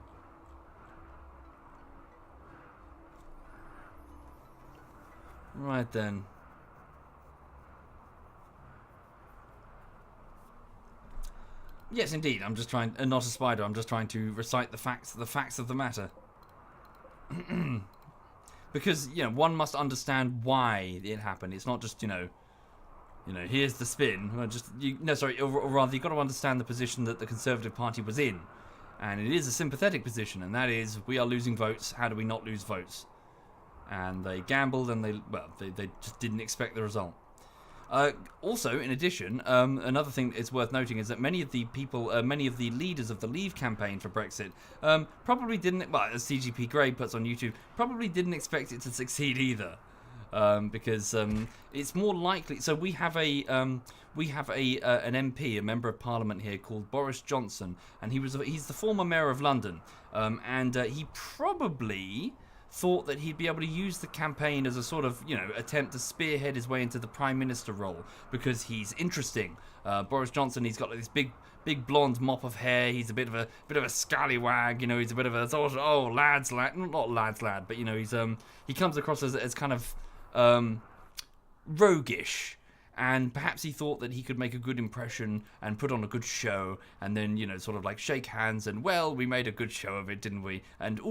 Right then. Yes, indeed. I'm just trying, not a spider. I'm just trying to recite the facts of the matter. because one must understand why it happened. It's not just here's the spin. Or rather, you've got to understand the position that the Conservative Party was in, and it is a sympathetic position, and that is we are losing votes. How do we not lose votes? And they gambled, and they just didn't expect the result. Also, in addition, another thing that's worth noting is that many of the leaders of the Leave campaign for Brexit probably didn't, well, as CGP Grey puts on YouTube, probably didn't expect it to succeed either. Because it's more likely. So we have an MP, a member of Parliament here called Boris Johnson, and he's the former mayor of London, and he probably thought that he'd be able to use the campaign as a sort of, attempt to spearhead his way into the Prime Minister role because he's interesting. Boris Johnson, he's got like this big blonde mop of hair. He's a bit of a scallywag. He's a bit of a sort of lads lad, not lads lad, but he comes across as kind of roguish. And perhaps he thought that he could make a good impression and put on a good show, and then sort of like shake hands and, well, we made a good show of it, didn't we? And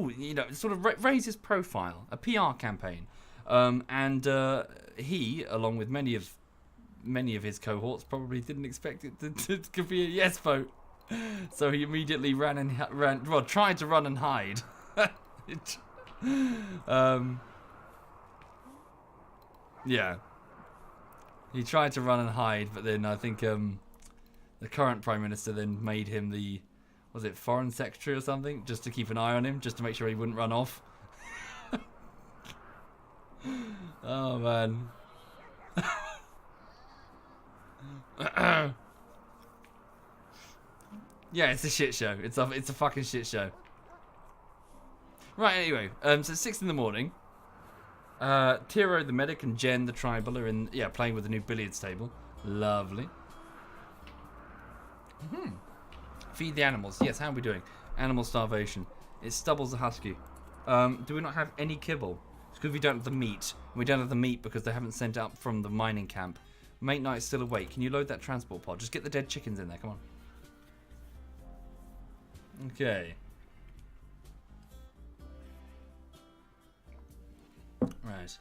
sort of raise his profile, a PR campaign. And he, along with many of his cohorts, probably didn't expect it to be a yes vote. So he immediately tried to run and hide. Yeah. He tried to run and hide, but then I think the current Prime Minister then made him Foreign Secretary or something, just to keep an eye on him, just to make sure he wouldn't run off. Oh, man. Yeah, it's a shit show. It's a fucking shit show. Right, anyway, so it's 6 in the morning. Tiro, the medic, and Jen, the tribal, are playing with the new billiards table. Lovely. Feed the animals. Yes, how are we doing? Animal starvation. It's Stubbles the husky. Do we not have any kibble? It's because we don't have the meat. We don't have the meat because they haven't sent it up from the mining camp. Mate Knight's still awake. Can you load that transport pod? Just get the dead chickens in there. Come on. Okay. Right.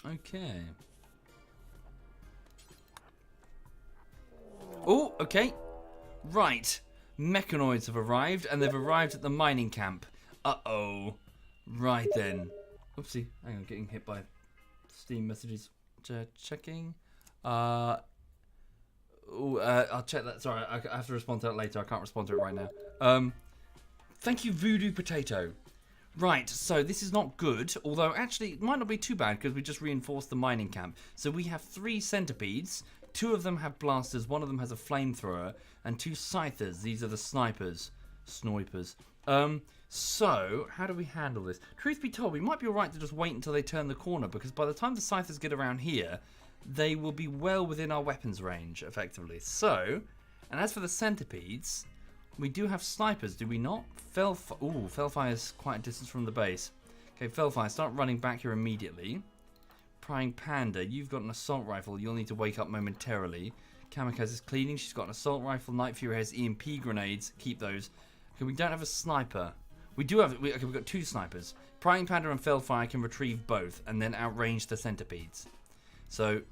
Okay. Oh, okay. Right. Mechanoids have arrived, and they've arrived at the mining camp. Uh-oh. Right then. Oopsie. Hang on, getting hit by Steam messages. Checking. I'll check that. Sorry, I have to respond to that later. I can't respond to it right now. Thank you, Voodoo Potato. Right, so this is not good, although actually it might not be too bad because we just reinforced the mining camp. So we have 3 centipedes, 2 of them have blasters, 1 of them has a flamethrower, and 2 scythers. These are the snipers. Snipers. So, how do we handle this? Truth be told, we might be alright to just wait until they turn the corner, because by the time the scythers get around here, they will be well within our weapons range, effectively. So, and as for the centipedes, we do have snipers, do we not? Felfire is quite a distance from the base. Okay, Felfire, start running back here immediately. Prying Panda, you've got an assault rifle. You'll need to wake up momentarily. Kamikaze is cleaning. She's got an assault rifle. Night Fury has EMP grenades. Keep those. Okay, we don't have a sniper. We do have... Okay, we've got 2 snipers. Prying Panda and Felfire can retrieve both and then outrange the centipedes. So,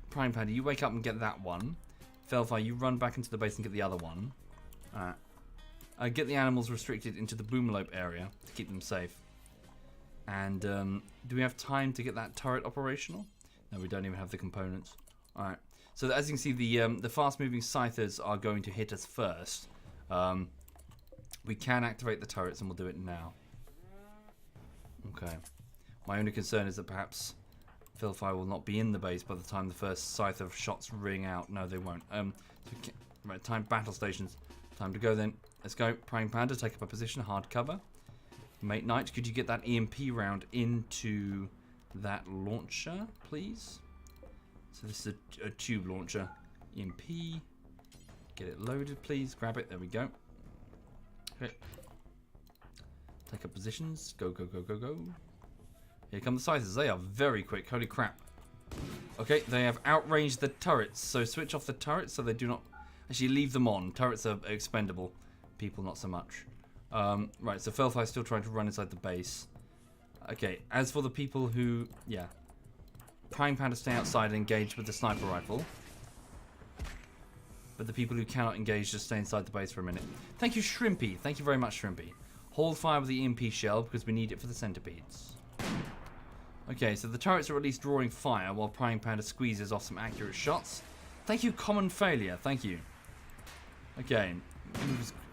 Prying Panda, you wake up and get that one. Felfire, you run back into the base and get the other one. Alright. Get the animals restricted into the boomlope area to keep them safe. And do we have time to get that turret operational? No, we don't even have the components. Alright. So as you can see, the fast-moving scythers are going to hit us first. We can activate the turrets and we'll do it now. Okay. My only concern is that perhaps Felfire will not be in the base by the time the first scyther shots ring out. No, they won't. Right, time battle stations. Time to go then. Let's go. Praying Panda, take up a position. Hard cover. Mate Knight, could you get that EMP round into that launcher, please? So this is a tube launcher. EMP. Get it loaded, please. Grab it. There we go. Okay. Take up positions. Go, go, go, go, go. Here come the scythers. They are very quick. Holy crap. Okay, they have outranged the turrets. So switch off the turrets so they do not... Actually, leave them on. Turrets are expendable. People, not so much. Right, so Felfire is still trying to run inside the base. Okay, as for the people who... Yeah. Prying Pan to stay outside and engage with the sniper rifle. But the people who cannot engage just stay inside the base for a minute. Thank you, Shrimpy. Thank you very much, Shrimpy. Hold fire with the EMP shell because we need it for the centipedes. Okay, so the turrets are at least drawing fire while Prying Panda squeezes off some accurate shots. Thank you, Common Failure. Thank you. Okay.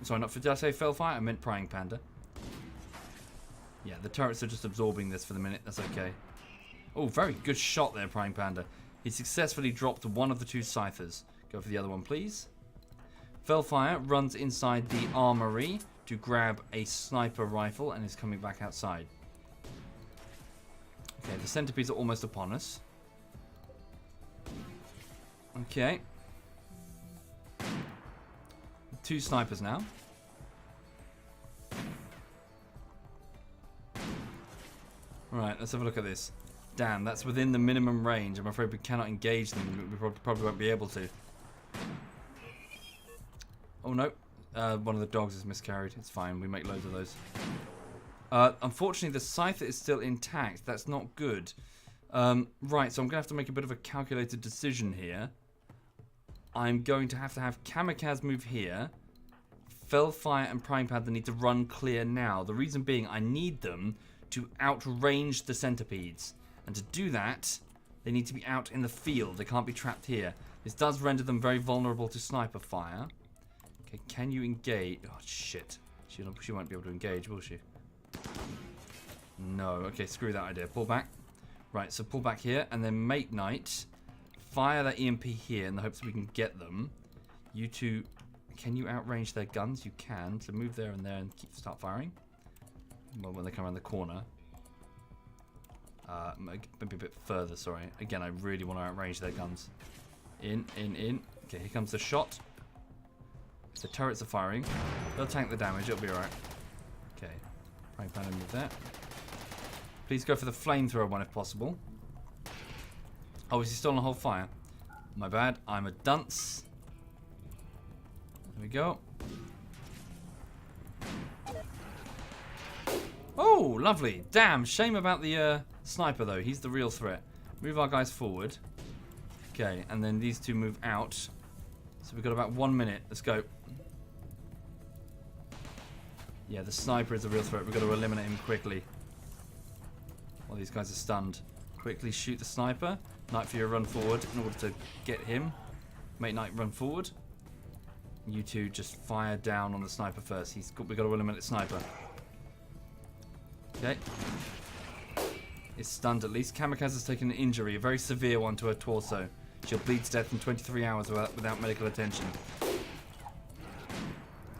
Sorry, did I say Felfire? I meant Prying Panda. Yeah, the turrets are just absorbing this for the minute. That's okay. Oh, very good shot there, Prying Panda. He successfully dropped one of the two scythers. Go for the other one, please. Felfire runs inside the armory to grab a sniper rifle and is coming back outside. Okay, the centipedes are almost upon us. Okay. 2 snipers now. Right, let's have a look at this. Damn, that's within the minimum range. I'm afraid we cannot engage them. We probably won't be able to. Oh no, one of the dogs is miscarried. It's fine, we make loads of those. Unfortunately, the scyther is still intact. That's not good. Right, so I'm going to have to make a bit of a calculated decision here. I'm going to have Kamikaze move here. Felfire and Prying Panda need to run clear now. The reason being, I need them to outrange the centipedes. And to do that, they need to be out in the field. They can't be trapped here. This does render them very vulnerable to sniper fire. Okay, can you engage? Oh, shit. She won't be able to engage, will she? No. Okay, screw that idea. Pull back. Right, so pull back here, and then Mate Knight. Fire that EMP here in the hopes we can get them. You two, can you outrange their guns? You can. So move there and there and start firing. Well, when they come around the corner. Maybe a bit further, sorry. Again, I really want to outrange their guns. In. Okay, here comes the shot. The turrets are firing. They'll tank the damage, it'll be alright. Okay. Prying Pan and move there. Please go for the flamethrower one if possible. Oh, is he still on hold fire? My bad, I'm a dunce. There we go. Oh, lovely. Damn, shame about the sniper though. He's the real threat. Move our guys forward. Okay, and then these two move out. So we've got about 1 minute. Let's go. Yeah, the sniper is the real threat. We've got to eliminate him quickly. While these guys are stunned. Quickly shoot the sniper. Night Fury run forward in order to get him. Mate Knight run forward. You two just fire down on the sniper first. We've got to eliminate the sniper. Okay. It's stunned at least. Kamikaze has taken an injury, a very severe one to her torso. She'll bleed to death in 23 hours without medical attention.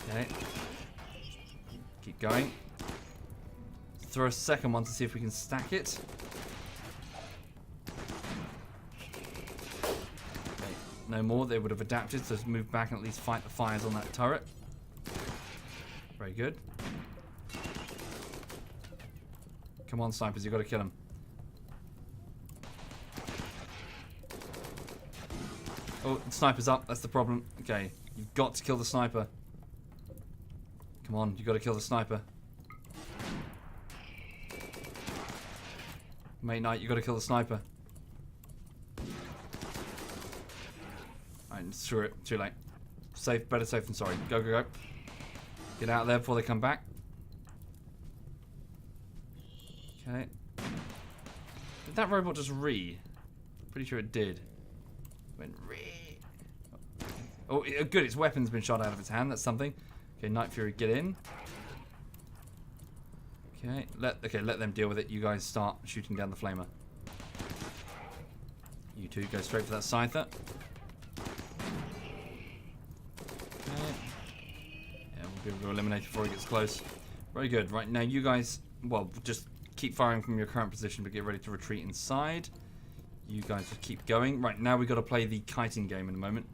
Okay. Keep going. Throw a second one to see if we can stack it. Okay. No more. They would have adapted, so move back and at least fight the fires on that turret. Very good. Come on, snipers, you've got to kill him. Oh, the sniper's up. That's the problem. Okay, you've got to kill the sniper. Come on, you've got to kill the sniper. Mate Knight, you've got to kill the sniper. Alright, screw it. Too late. Safe, better safe than sorry. Go, go, go. Get out of there before they come back. Okay. Did that robot just Pretty sure it did. Went Oh, good. Its weapon's been shot out of its hand. That's something. Okay, Night Fury, get in. Okay, let them deal with it. You guys start shooting down the flamer. You two go straight for that scyther. Okay. Yeah, we'll be able to eliminate it before he gets close. Very good. Right, now you guys, well, just keep firing from your current position, but get ready to retreat inside. You guys just keep going. Right, now we've got to play the kiting game in a moment.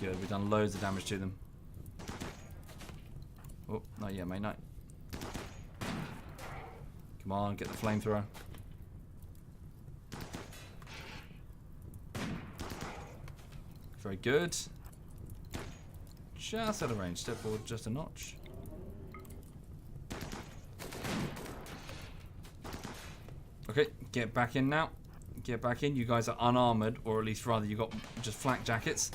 Good, we've done loads of damage to them. Oh, not yet, mate. No. Come on, get the flamethrower. Very good. Just out of range. Step forward just a notch. Okay, get back in now. Get back in. You guys are unarmored, or at least rather you got just flak jackets.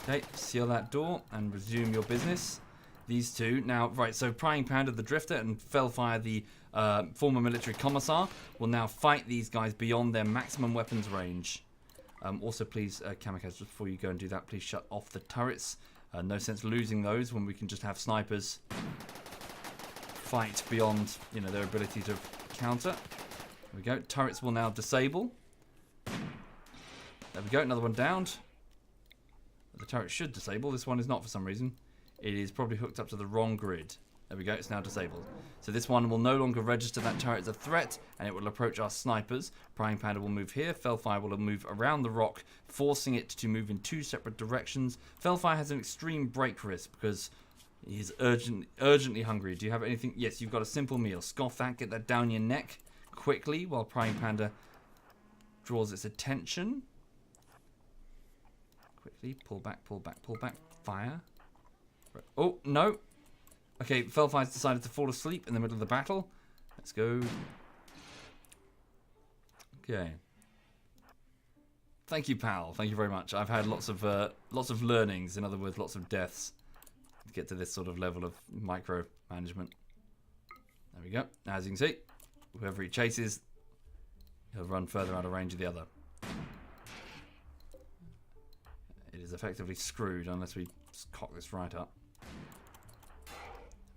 Okay, seal that door and resume your business. These two. Now, right, so Prying Panda, the Drifter, and Fellfire, the former military commissar, will now fight these guys beyond their maximum weapons range. Also, please, Kamikaze, just before you go and do that, please shut off the turrets. No sense losing those when we can just have snipers fight beyond, you know, their ability to counter. There we go. Turrets will now disable. There we go. Another one downed. The turret should disable. This one is not for some reason. It is probably hooked up to the wrong grid. There we go. It's now disabled. So this one will no longer register that turret as a threat, and it will approach our snipers. Prying Panda will move here. Fellfire will move around the rock, forcing it to move in two separate directions. Fellfire has an extreme break risk because he's urgently hungry. Do you have anything? Yes, you've got a simple meal. Scoff that. Get that down your neck quickly while Prying Panda draws its attention. Quickly. Pull back, pull back, pull back. Fire. Oh, no. Okay, Fellfire's decided to fall asleep in the middle of the battle. Let's go. Okay. Thank you, pal. Thank you very much. I've had lots of learnings. In other words, lots of deaths to get to this sort of level of micro management. There we go. As you can see, whoever he chases, he'll run further out of range of the other. It is effectively screwed unless we cock this right up.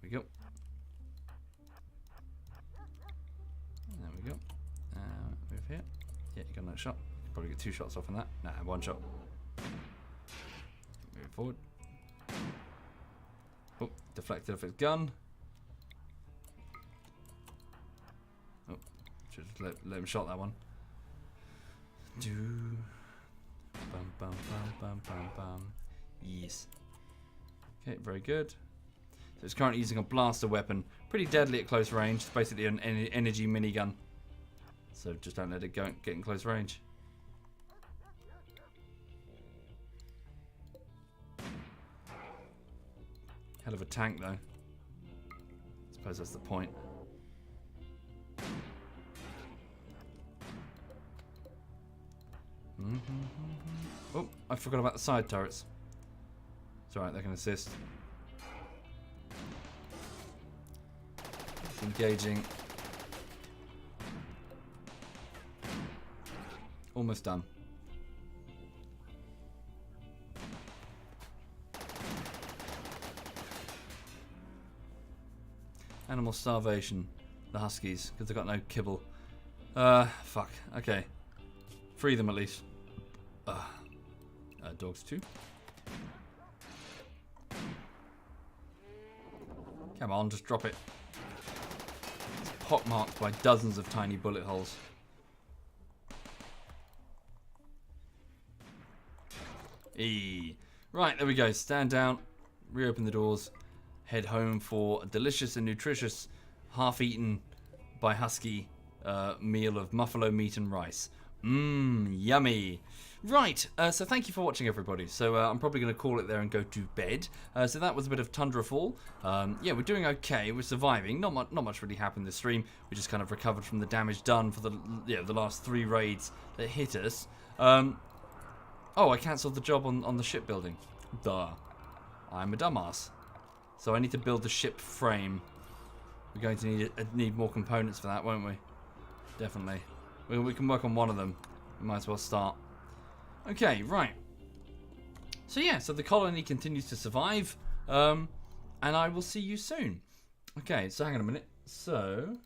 There we go. There we go. Move here. Yeah, you got another shot. You probably get 2 shots off on that. Nah, 1 shot. Move forward. Oh, deflected off his gun. Oh, should have let him shot that one. Do. Bum bum bum bum bum bum. Yes. Okay, very good. So it's currently using a blaster weapon. Pretty deadly at close range. It's basically an energy minigun. So just don't let it get in close range. Hell of a tank though. I suppose that's the point. Oh, I forgot about the side turrets. It's alright, they can assist. It's engaging. Almost done. Animal starvation. The Huskies, because they've got no kibble. Fuck. Okay. Free them at least. Dogs too. Come on, just drop it. It's pockmarked by dozens of tiny bullet holes. Right, there we go. Stand down, reopen the doors, head home for a delicious and nutritious, half-eaten by Husky meal of buffalo meat and rice. Yummy. Right, so thank you for watching, everybody. So I'm probably going to call it there and go to bed. So that was a bit of Tundrafall. Yeah, we're doing okay. We're surviving. Not much really happened this stream. We just kind of recovered from the damage done for the last 3 raids that hit us. Oh, I cancelled the job on the shipbuilding. Duh. I'm a dumbass. So I need to build the ship frame. We're going to need more components for that, won't we? Definitely. We can work on one of them. We might as well start. Okay, right. So yeah, so the colony continues to survive. And I will see you soon. Okay, so hang on a minute. So...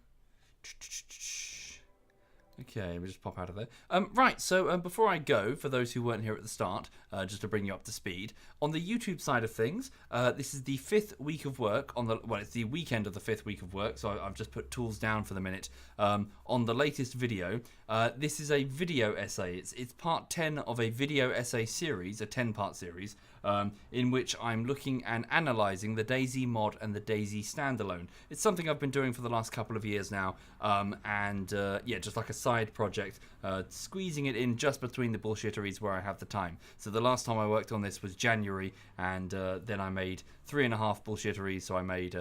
Okay, we'll just pop out of there. Right, so before I go, for those who weren't here at the start, just to bring you up to speed, on the YouTube side of things, this is the 5th week of work, it's the weekend of the 5th week of work, so I've just put tools down for the minute. On the latest video, This is a video essay. It's part 10 of a video essay series, a 10-part series, in which I'm looking and analysing the DayZ mod and the DayZ standalone. It's something I've been doing for the last couple of years now, yeah, just like a side project, squeezing it in just between the bullshitteries where I have the time. So the last time I worked on this was January, and then I made 3.5 bullshitteries. So I made,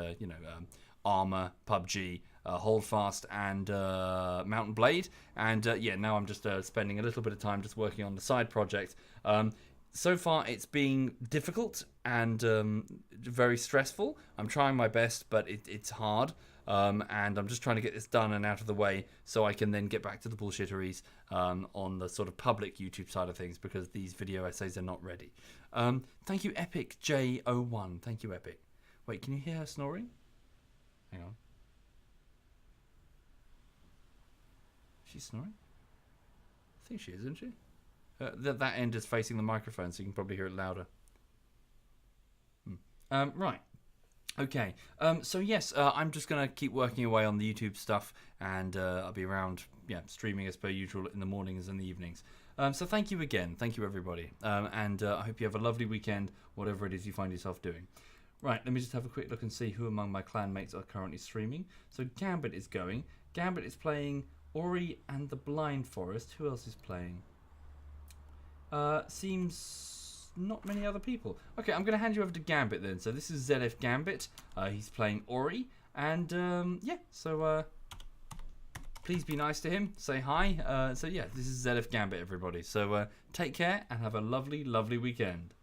Armour, PUBG, Holdfast, and Mountain Blade. And yeah, now I'm just spending a little bit of time just working on the side project. So far, it's been difficult and very stressful. I'm trying my best, but it's hard. And I'm just trying to get this done and out of the way so I can then get back to the bullshitteries on the sort of public YouTube side of things, because these video essays are not ready. Thank you, Epic J01. Thank you, Epic. Wait, can you hear her snoring? Hang on. She's snoring? I think she is, isn't she? That end is facing the microphone, so you can probably hear it louder. Right. Okay. So yes, I'm just going to keep working away on the YouTube stuff, and I'll be around, streaming as per usual in the mornings and the evenings. So thank you again. Thank you, everybody. And I hope you have a lovely weekend, whatever it is you find yourself doing. Right, let me just have a quick look and see who among my clanmates are currently streaming. So Gambit is going. Gambit is playing Ori and the Blind Forest. Who else is playing? Seems not many other people. Okay, I'm going to hand you over to Gambit then. So this is ZF Gambit. He's playing Ori. And yeah, so please be nice to him. Say hi. So yeah, this is ZF Gambit, everybody. So take care and have a lovely, lovely weekend.